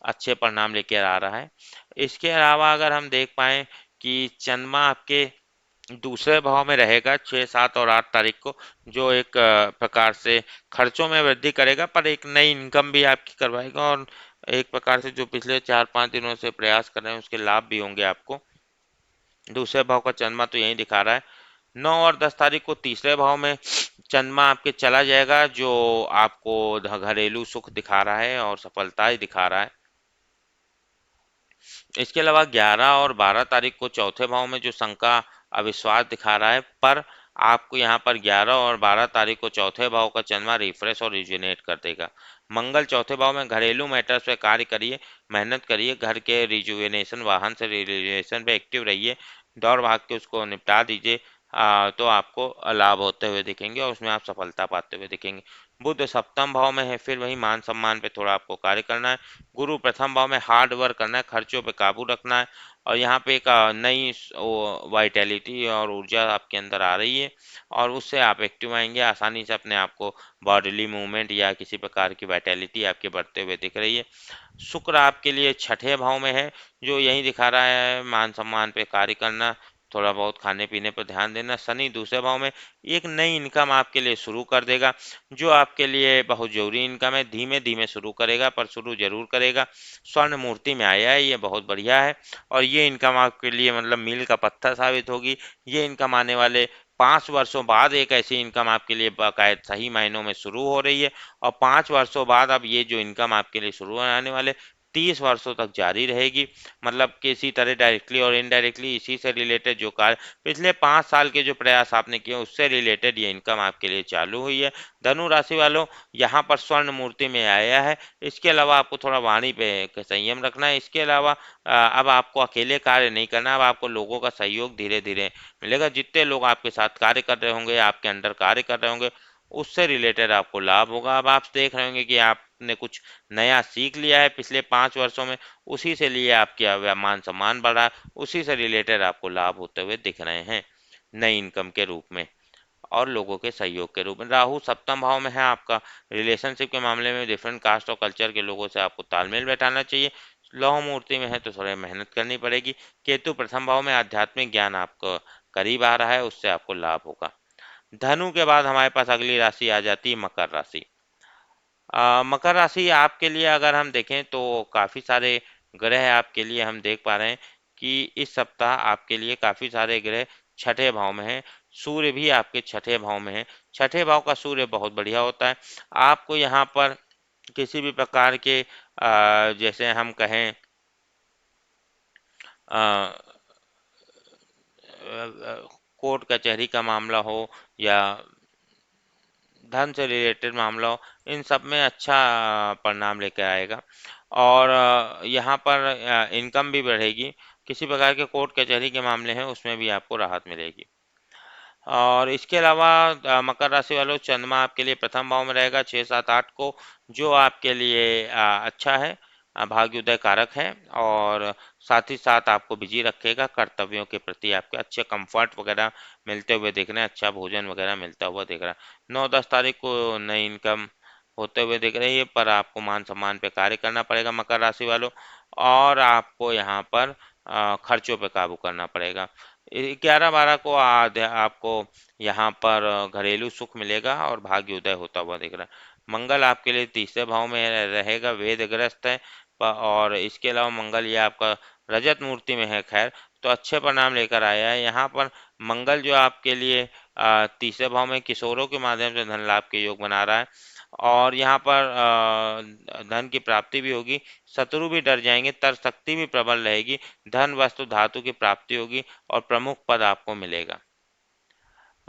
Speaker 1: अच्छे परिणाम लेकर आ रहा है। इसके अलावा अगर हम देख पाएँ कि चंद्रमा आपके दूसरे भाव में रहेगा 6, 7 और 8 तारीख को, जो एक प्रकार से खर्चों में वृद्धि करेगा, पर एक नई इनकम भी आपकी करवाएगा। और एक प्रकार से जो पिछले 4-5 दिनों से प्रयास कर रहे हैं उसके लाभ भी होंगे आपको। दूसरे भाव का चंद्रमा तो यही दिखा रहा है। 9 और 10 तारीख को तीसरे भाव में चंद्रमा आपके चला जाएगा, जो आपको घरेलू सुख दिखा रहा है और सफलताएं दिखा रहा है। इसके अलावा 11 और 12 तारीख को चौथे भाव में जो शंका अविश्वास दिखा रहा है, पर आपको यहाँ पर 11 और 12 तारीख को चौथे भाव का चंद्रमा रिफ्रेश और रिजुनेट कर देगा। मंगल चौथे भाव में, घरेलू मैटर्स पे कार्य करिए, मेहनत करिए, घर के रिजुविनेशन, वाहन से रिलेशन पे एक्टिव रहिए, दौड़ भाग के उसको निपटा दीजिए। तो आपको लाभ होते हुए दिखेंगे और उसमें आप सफलता पाते हुए दिखेंगे। बुध सप्तम भाव में है, फिर वही मान सम्मान पे थोड़ा आपको कार्य करना है। गुरु प्रथम भाव में, हार्ड वर्क करना है, खर्चों पे काबू रखना है। और यहाँ पे एक नई वाइटैलिटी और ऊर्जा आपके अंदर आ रही है, और उससे आप एक्टिव आएंगे आसानी से। अपने आप को बॉडीली मूवमेंट या किसी प्रकार की वाइटैलिटी आपके बढ़ते हुए दिख रही है। शुक्र आपके लिए छठे भाव में है, जो यही दिखा रहा है मान सम्मान पे कार्य करना, थोड़ा बहुत खाने पीने पर ध्यान देना। शनि दूसरे भाव में, एक नई इनकम आपके लिए शुरू कर देगा, जो आपके लिए बहुत जरूरी इनकम है। धीमे धीमे शुरू करेगा, पर शुरू जरूर करेगा। स्वर्ण मूर्ति में आया है, ये बहुत बढ़िया है। और ये इनकम आपके लिए मतलब मील का पत्थर साबित होगी। ये इनकम आने वाले 5 वर्षों बाद एक ऐसी इनकम आपके लिए बाकायद सही मायनों में शुरू हो रही है। और 5 वर्षों बाद अब ये जो इनकम आपके लिए शुरू होने वाले 30 वर्षों तक जारी रहेगी। मतलब किसी तरह डायरेक्टली और इनडायरेक्टली इसी से रिलेटेड जो कार्य पिछले 5 साल के जो प्रयास आपने किए उससे रिलेटेड ये इनकम आपके लिए चालू हुई है। धनु राशि वालों, यहाँ पर स्वर्ण मूर्ति में आया है। इसके अलावा आपको थोड़ा वाणी पे संयम रखना है। इसके अलावा अब आपको अकेले कार्य नहीं करना, अब आपको लोगों का सहयोग धीरे धीरे मिलेगा। जितने लोग आपके साथ कार्य कर रहे होंगे, आपके अंडर कार्य कर रहे होंगे, उससे रिलेटेड आपको लाभ होगा। अब आप देख रहे होंगे कि आपने कुछ नया सीख लिया है पिछले 5 वर्षों में, उसी से लिए आपके मान सम्मान बढ़ा, उसी से रिलेटेड आपको लाभ होते हुए दिख रहे हैं नई इनकम के रूप में और लोगों के सहयोग के रूप में। राहु सप्तम भाव में है आपका, रिलेशनशिप के मामले में डिफरेंट कास्ट और कल्चर के लोगों से आपको तालमेल बैठाना चाहिए। लौह मूर्ति में है तो थोड़ी मेहनत करनी पड़ेगी। केतु प्रथम भाव में, आध्यात्मिक ज्ञान आपको करीब आ रहा है, उससे आपको लाभ होगा। धनु के बाद हमारे पास अगली राशि आ जाती है मकर राशि। मकर राशि आपके लिए अगर हम देखें तो काफ़ी सारे ग्रह आपके लिए हम देख पा रहे हैं कि इस सप्ताह आपके लिए काफ़ी सारे ग्रह छठे भाव में हैं। सूर्य भी आपके छठे भाव में है। छठे भाव का सूर्य बहुत बढ़िया होता है। आपको यहाँ पर किसी भी प्रकार के जैसे हम कहें अ, कोर्ट कचहरी का मामला हो या धन से रिलेटेड मामला हो, इन सब में अच्छा परिणाम लेकर आएगा। और यहाँ पर इनकम भी बढ़ेगी। किसी प्रकार के कोर्ट कचहरी के मामले हैं उसमें भी आपको राहत मिलेगी। और इसके अलावा मकर राशि वालों, चंद्रमा आपके लिए प्रथम भाव में रहेगा 6, 7, 8 को, जो आपके लिए अच्छा है, भाग्योदय कारक है। और साथ ही साथ आपको बिजी रखेगा, कर्तव्यों के प्रति आपके अच्छे कंफर्ट वगैरह मिलते हुए दिख रहे हैं, अच्छा भोजन वगैरह मिलता हुआ दिख रहा है। 9, 10 तारीख को नई इनकम होते हुए दिख रही है, पर आपको मान सम्मान पे कार्य करना पड़ेगा मकर राशि वालों। और आपको यहाँ पर खर्चों पे काबू करना पड़ेगा। 11, 12 को आपको यहाँ पर घरेलू सुख मिलेगा और भाग्य उदय होता हुआ दिख रहा है। मंगल आपके लिए तीसरे भाव में रहेगा, वेदग्रस्त है। और इसके अलावा मंगल ये आपका रजत मूर्ति में है, खैर तो अच्छे परिणाम लेकर आया है। यहाँ पर मंगल जो आपके लिए तीसरे भाव में किशोरों के माध्यम से धन लाभ के योग बना रहा है। और यहाँ पर धन की प्राप्ति भी होगी, शत्रु भी डर जाएंगे, तर्क शक्ति भी प्रबल रहेगी, धन वस्तु धातु की प्राप्ति होगी और प्रमुख पद आपको मिलेगा।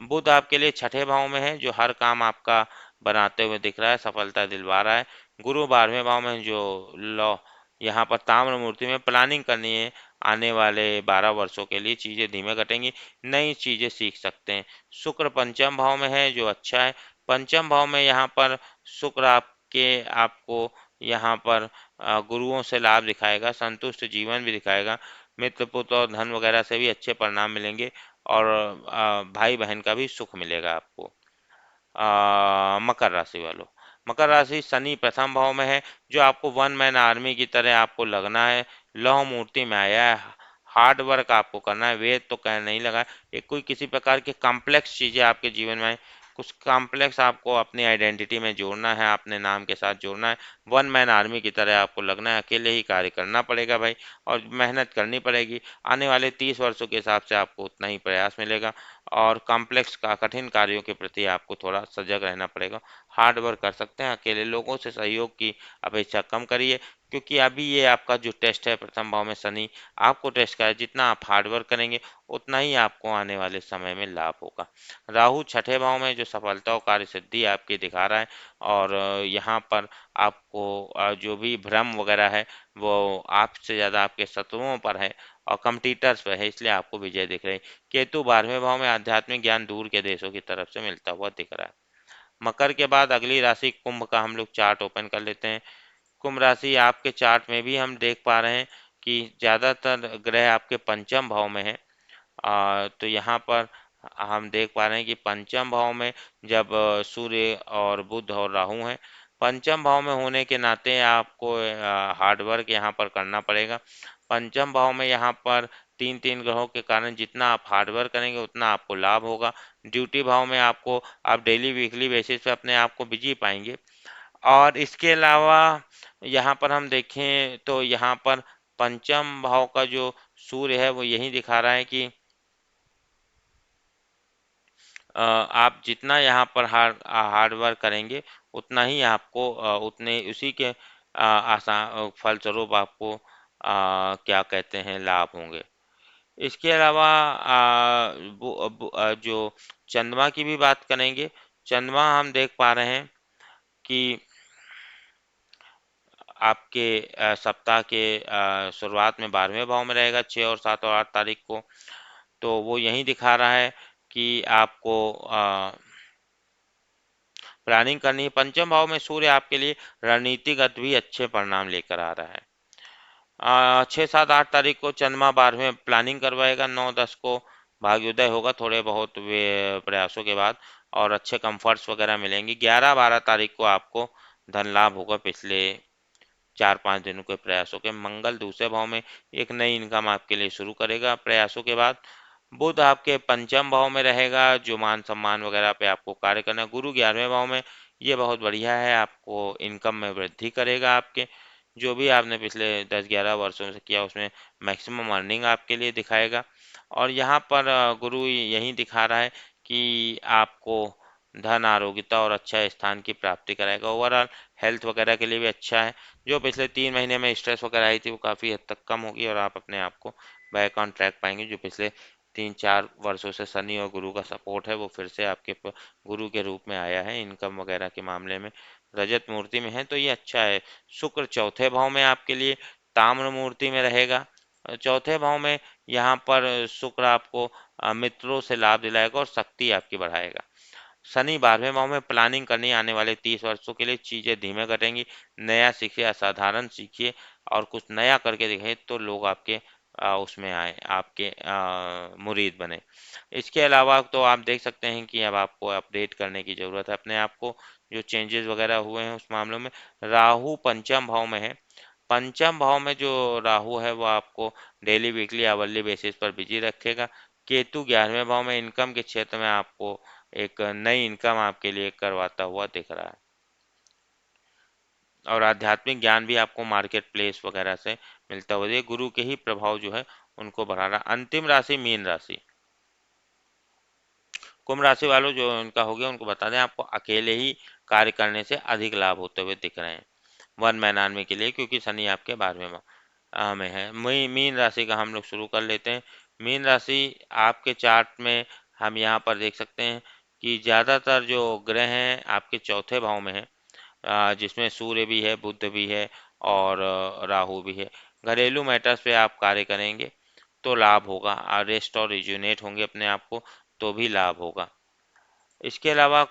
Speaker 1: बुध आपके लिए छठे भाव में है, जो हर काम आपका बनाते हुए दिख रहा है, सफलता दिलवा रहा है। गुरु 12वें भाव में है, जो लॉ यहाँ पर ताम्र मूर्ति में प्लानिंग करनी है। आने वाले 12 वर्षों के लिए चीज़ें धीमे घटेंगी, नई चीज़ें सीख सकते हैं। शुक्र पंचम भाव में है, जो अच्छा है। पंचम भाव में यहाँ पर शुक्र आपको यहाँ पर गुरुओं से लाभ दिखाएगा, संतुष्ट जीवन भी दिखाएगा। मित्र पुत्र और धन वगैरह से भी अच्छे परिणाम मिलेंगे। और भाई बहन का भी सुख मिलेगा आपको। मकर राशि वालों, मकर राशि शनि प्रथम भाव में है, जो आपको वन मैन आर्मी की तरह आपको लगना है। लौह मूर्ति में आया है, हार्ड वर्क आपको करना है, वेद तो कह नहीं लगा। एक कोई किसी प्रकार की कॉम्प्लेक्स चीज़ें आपके जीवन में, कुछ कॉम्प्लेक्स आपको अपनी आइडेंटिटी में जोड़ना है, अपने नाम के साथ जोड़ना है। वन मैन आर्मी की तरह आपको लगना है, अकेले ही कार्य करना पड़ेगा भाई, और मेहनत करनी पड़ेगी। आने वाले 30 वर्षों के हिसाब से आपको उतना ही प्रयास मिलेगा। और कॉम्प्लेक्स का कठिन कार्यों के प्रति आपको थोड़ा सजग रहना पड़ेगा। हार्ड वर्क कर सकते हैं, अकेले लोगों से सहयोग की अपेक्षा कम करिए, क्योंकि अभी ये आपका जो टेस्ट है प्रथम भाव में शनि आपको टेस्ट करा है। जितना आप हार्ड वर्क करेंगे उतना ही आपको आने वाले समय में लाभ होगा। राहु छठे भाव में, जो सफलता और कार्य सिद्धि आपकी दिखा रहा है। और यहाँ पर आपको जो भी भ्रम वगैरह है वो आपसे ज़्यादा आपके शत्रुओं पर है और कम्पिटिटर्स पर है, इसलिए आपको विजय दिख रही है। केतु 12वें भाव में, आध्यात्मिक ज्ञान दूर के देशों की तरफ से मिलता हुआ दिख रहा है। मकर के बाद अगली राशि कुंभ का हम लोग चार्ट ओपन कर लेते हैं। कुंभ राशि आपके चार्ट में भी हम देख पा रहे हैं कि ज़्यादातर ग्रह आपके पंचम भाव में है। तो यहाँ पर हम देख पा रहे हैं कि पंचम भाव में जब सूर्य और बुध और राहु हैं, पंचम भाव में होने के नाते आपको हार्ड वर्क यहाँ पर करना पड़ेगा। पंचम भाव में यहाँ पर तीन तीन ग्रहों के कारण जितना आप हार्ड वर्क करेंगे उतना आपको लाभ होगा। ड्यूटी भाव में आपको आप डेली वीकली बेसिस पे अपने आप को बिजी पाएंगे। और इसके अलावा यहाँ पर हम देखें तो यहाँ पर पंचम भाव का जो सूर्य है वो यही दिखा रहा है कि आप जितना यहाँ पर हार्ड वर्क करेंगे उतना ही आपको उतने उसी के आसान फलस्वरूप आपको क्या कहते हैं लाभ होंगे। इसके अलावा जो चंद्रमा की भी बात करेंगे। चंद्रमा हम देख पा रहे हैं कि आपके सप्ताह के शुरुआत में 12वें भाव में रहेगा, 6 और 7 और 8 तारीख को। तो वो यही दिखा रहा है कि आपको प्लानिंग करनी है। पंचम भाव में सूर्य आपके लिए रणनीतिगत भी अच्छे परिणाम लेकर आ रहा है। 6, 7, 8 तारीख को चंद्रमा 12वें प्लानिंग करवाएगा, 9, 10 को भाग्योदय होगा थोड़े बहुत वे प्रयासों के बाद, और अच्छे कंफर्ट्स वगैरह मिलेंगे। 11, 12 तारीख को आपको धन लाभ होगा पिछले 4, 5 दिनों के प्रयासों के। मंगल दूसरे भाव में एक नई इनकम आपके लिए शुरू करेगा प्रयासों के बाद। बुध आपके पंचम भाव में रहेगा, जो मान सम्मान वगैरह पे आपको कार्य करना है। गुरु 11वें भाव में, ये बहुत बढ़िया है, आपको इनकम में वृद्धि करेगा। आपके जो भी आपने पिछले 10, 11 वर्षों से किया उसमें मैक्सिमम अर्निंग आपके लिए दिखाएगा। और यहाँ पर गुरु यही दिखा रहा है कि आपको धन, आरोग्यता और अच्छा स्थान की प्राप्ति कराएगा। ओवरऑल हेल्थ वगैरह के लिए भी अच्छा है। जो पिछले 3 महीने में स्ट्रेस वगैरह आई थी वो काफ़ी हद तक कम होगी और आप अपने आप को बैक ऑन ट्रैक पाएंगे। जो पिछले 3-4 वर्षों से शनि और गुरु का सपोर्ट है वो फिर से आपके गुरु के रूप में आया है। इनकम वगैरह के मामले में रजत मूर्ति में है तो ये अच्छा है। शुक्र चौथे भाव में आपके लिए ताम्र मूर्ति में रहेगा। चौथे भाव में यहाँ पर शुक्र आपको मित्रों से लाभ दिलाएगा और शक्ति आपकी बढ़ाएगा। शनि 12वें भाव में प्लानिंग करनी, आने वाले 30 वर्षों के लिए चीज़ें धीमे घटेंगी। नया सीखिए, असाधारण सीखिए और कुछ नया करके दिखाइए तो लोग आपके उसमें आए, आपके मुरीद बने। इसके अलावा तो आप देख सकते हैं कि अब आपको अपडेट करने की ज़रूरत है अपने आप को, जो चेंजेस वगैरह हुए हैं उस मामलों में। राहु पंचम भाव में है। पंचम भाव में जो राहु है वो आपको डेली, वीकली, आवरली बेसिस पर बिजी रखेगा। केतु 11वें भाव में इनकम के क्षेत्र में आपको एक नई इनकम आपके लिए करवाता हुआ दिख रहा है। और आध्यात्मिक ज्ञान भी आपको मार्केट प्लेस वगैरह से मिलता हुआ, ये गुरु के ही प्रभाव जो है उनको बढ़ा रहा। अंतिम राशि मीन राशि। कुंभ राशि वालों जो उनका हो गया उनको बता दें आपको अकेले ही कार्य करने से अधिक लाभ होते हुए दिख रहे हैं वन मैन आर्मी के लिए, क्योंकि शनि आपके 12वें में है। मीन राशि का हम लोग शुरू कर लेते हैं। मीन राशि आपके चार्ट में हम यहाँ पर देख सकते हैं कि ज़्यादातर जो ग्रह हैं आपके चौथे भाव में हैं, जिसमें सूर्य भी है, बुध भी है और राहु भी है। घरेलू मैटर्स पे आप कार्य करेंगे तो लाभ होगा। रेस्ट और रिजुनेट होंगे अपने आप को तो भी लाभ होगा। इसके अलावा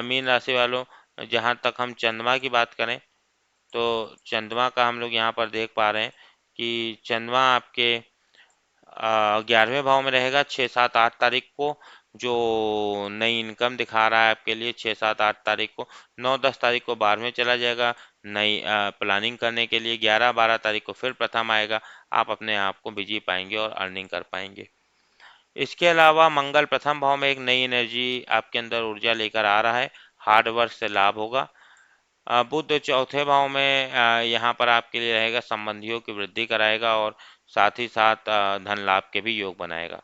Speaker 1: मीन राशि वालों, जहाँ तक हम चंद्रमा की बात करें तो चंद्रमा का हम लोग यहाँ पर देख पा रहे हैं कि चंद्रमा आपके 11वें भाव में रहेगा 6, 7, 8 तारीख को, जो नई इनकम दिखा रहा है आपके लिए। 6, 7, 8 तारीख को, 9, 10 तारीख को 12वें चला जाएगा नई प्लानिंग करने के लिए। 11, 12 तारीख को फिर प्रथम आएगा। आप अपने आप को बिजी पाएंगे और अर्निंग कर पाएंगे। इसके अलावा मंगल प्रथम भाव में एक नई एनर्जी आपके अंदर ऊर्जा लेकर आ रहा है। हार्ड वर्क से लाभ होगा। बुध चौथे भाव में यहाँ पर आपके लिए रहेगा, संबंधियों की वृद्धि कराएगा और साथ ही साथ धन लाभ के भी योग बनाएगा।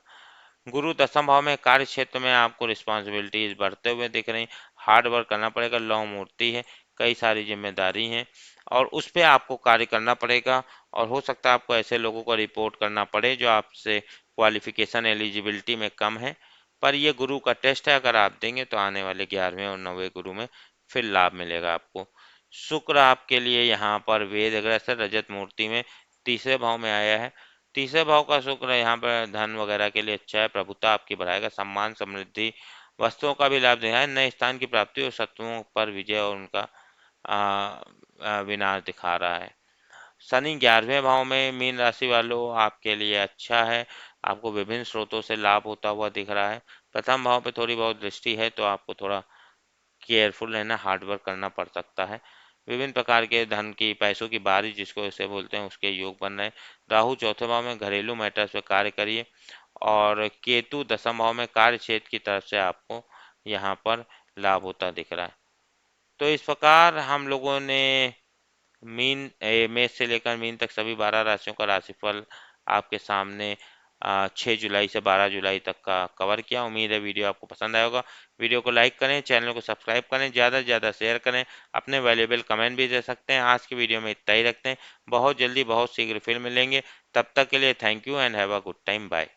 Speaker 1: गुरु दसम भाव में कार्य क्षेत्र में आपको रिस्पॉन्सिबिलिटीज बढ़ते हुए दिख रही। हार्ड वर्क करना पड़ेगा, लौ मूर्ति है, कई सारी जिम्मेदारी हैं और उस पर आपको कार्य करना पड़ेगा। और हो सकता है आपको ऐसे लोगों को रिपोर्ट करना पड़े जो आपसे क्वालिफिकेशन एलिजिबिलिटी में कम है, पर ये गुरु का टेस्ट है, अगर आप देंगे तो आने वाले 11वें और 9वें गुरु में फिर लाभ मिलेगा आपको। शुक्र आपके लिए यहाँ पर वेद ग्रह से रजत मूर्ति में तीसरे भाव में आया है। तीसरे भाव का शुक्र यहाँ पर धन वगैरह के लिए अच्छा है। प्रभुता आपकी बढ़ाएगा, सम्मान, समृद्धि, वस्तुओं का भी लाभ दे रहा है। नए स्थान की प्राप्ति और शत्रुओं पर विजय और उनका विनाश दिखा रहा है। शनि 11वें भाव में मीन राशि वालों आपके लिए अच्छा है। आपको विभिन्न स्रोतों से लाभ होता हुआ दिख रहा है। प्रथम भाव पे थोड़ी बहुत दृष्टि है तो आपको थोड़ा केयरफुल रहना, हार्ड वर्क करना पड़ सकता है। विभिन्न प्रकार के धन की, पैसों की बारिश जिसको इसे बोलते हैं, उसके योग बन रहे हैं। राहु चौथे भाव में घरेलू मैटर्स पे कार्य करिए और केतु दसम भाव में कार्य क्षेत्र की तरफ से आपको यहाँ पर लाभ होता दिख रहा है। तो इस प्रकार हम लोगों ने मेष से लेकर मीन तक सभी 12 राशियों का राशिफल आपके सामने 6 जुलाई से 12 जुलाई तक का कवर किया। उम्मीद है वीडियो आपको पसंद आया होगा। वीडियो को लाइक करें, चैनल को सब्सक्राइब करें, ज़्यादा से ज़्यादा शेयर करें, अपने वैल्यूएबल कमेंट भी दे सकते हैं। आज की वीडियो में इतना ही रखते हैं। बहुत जल्दी बहुत शीघ्र फिर मिलेंगे। तब तक के लिए thank you and have a good time. Bye.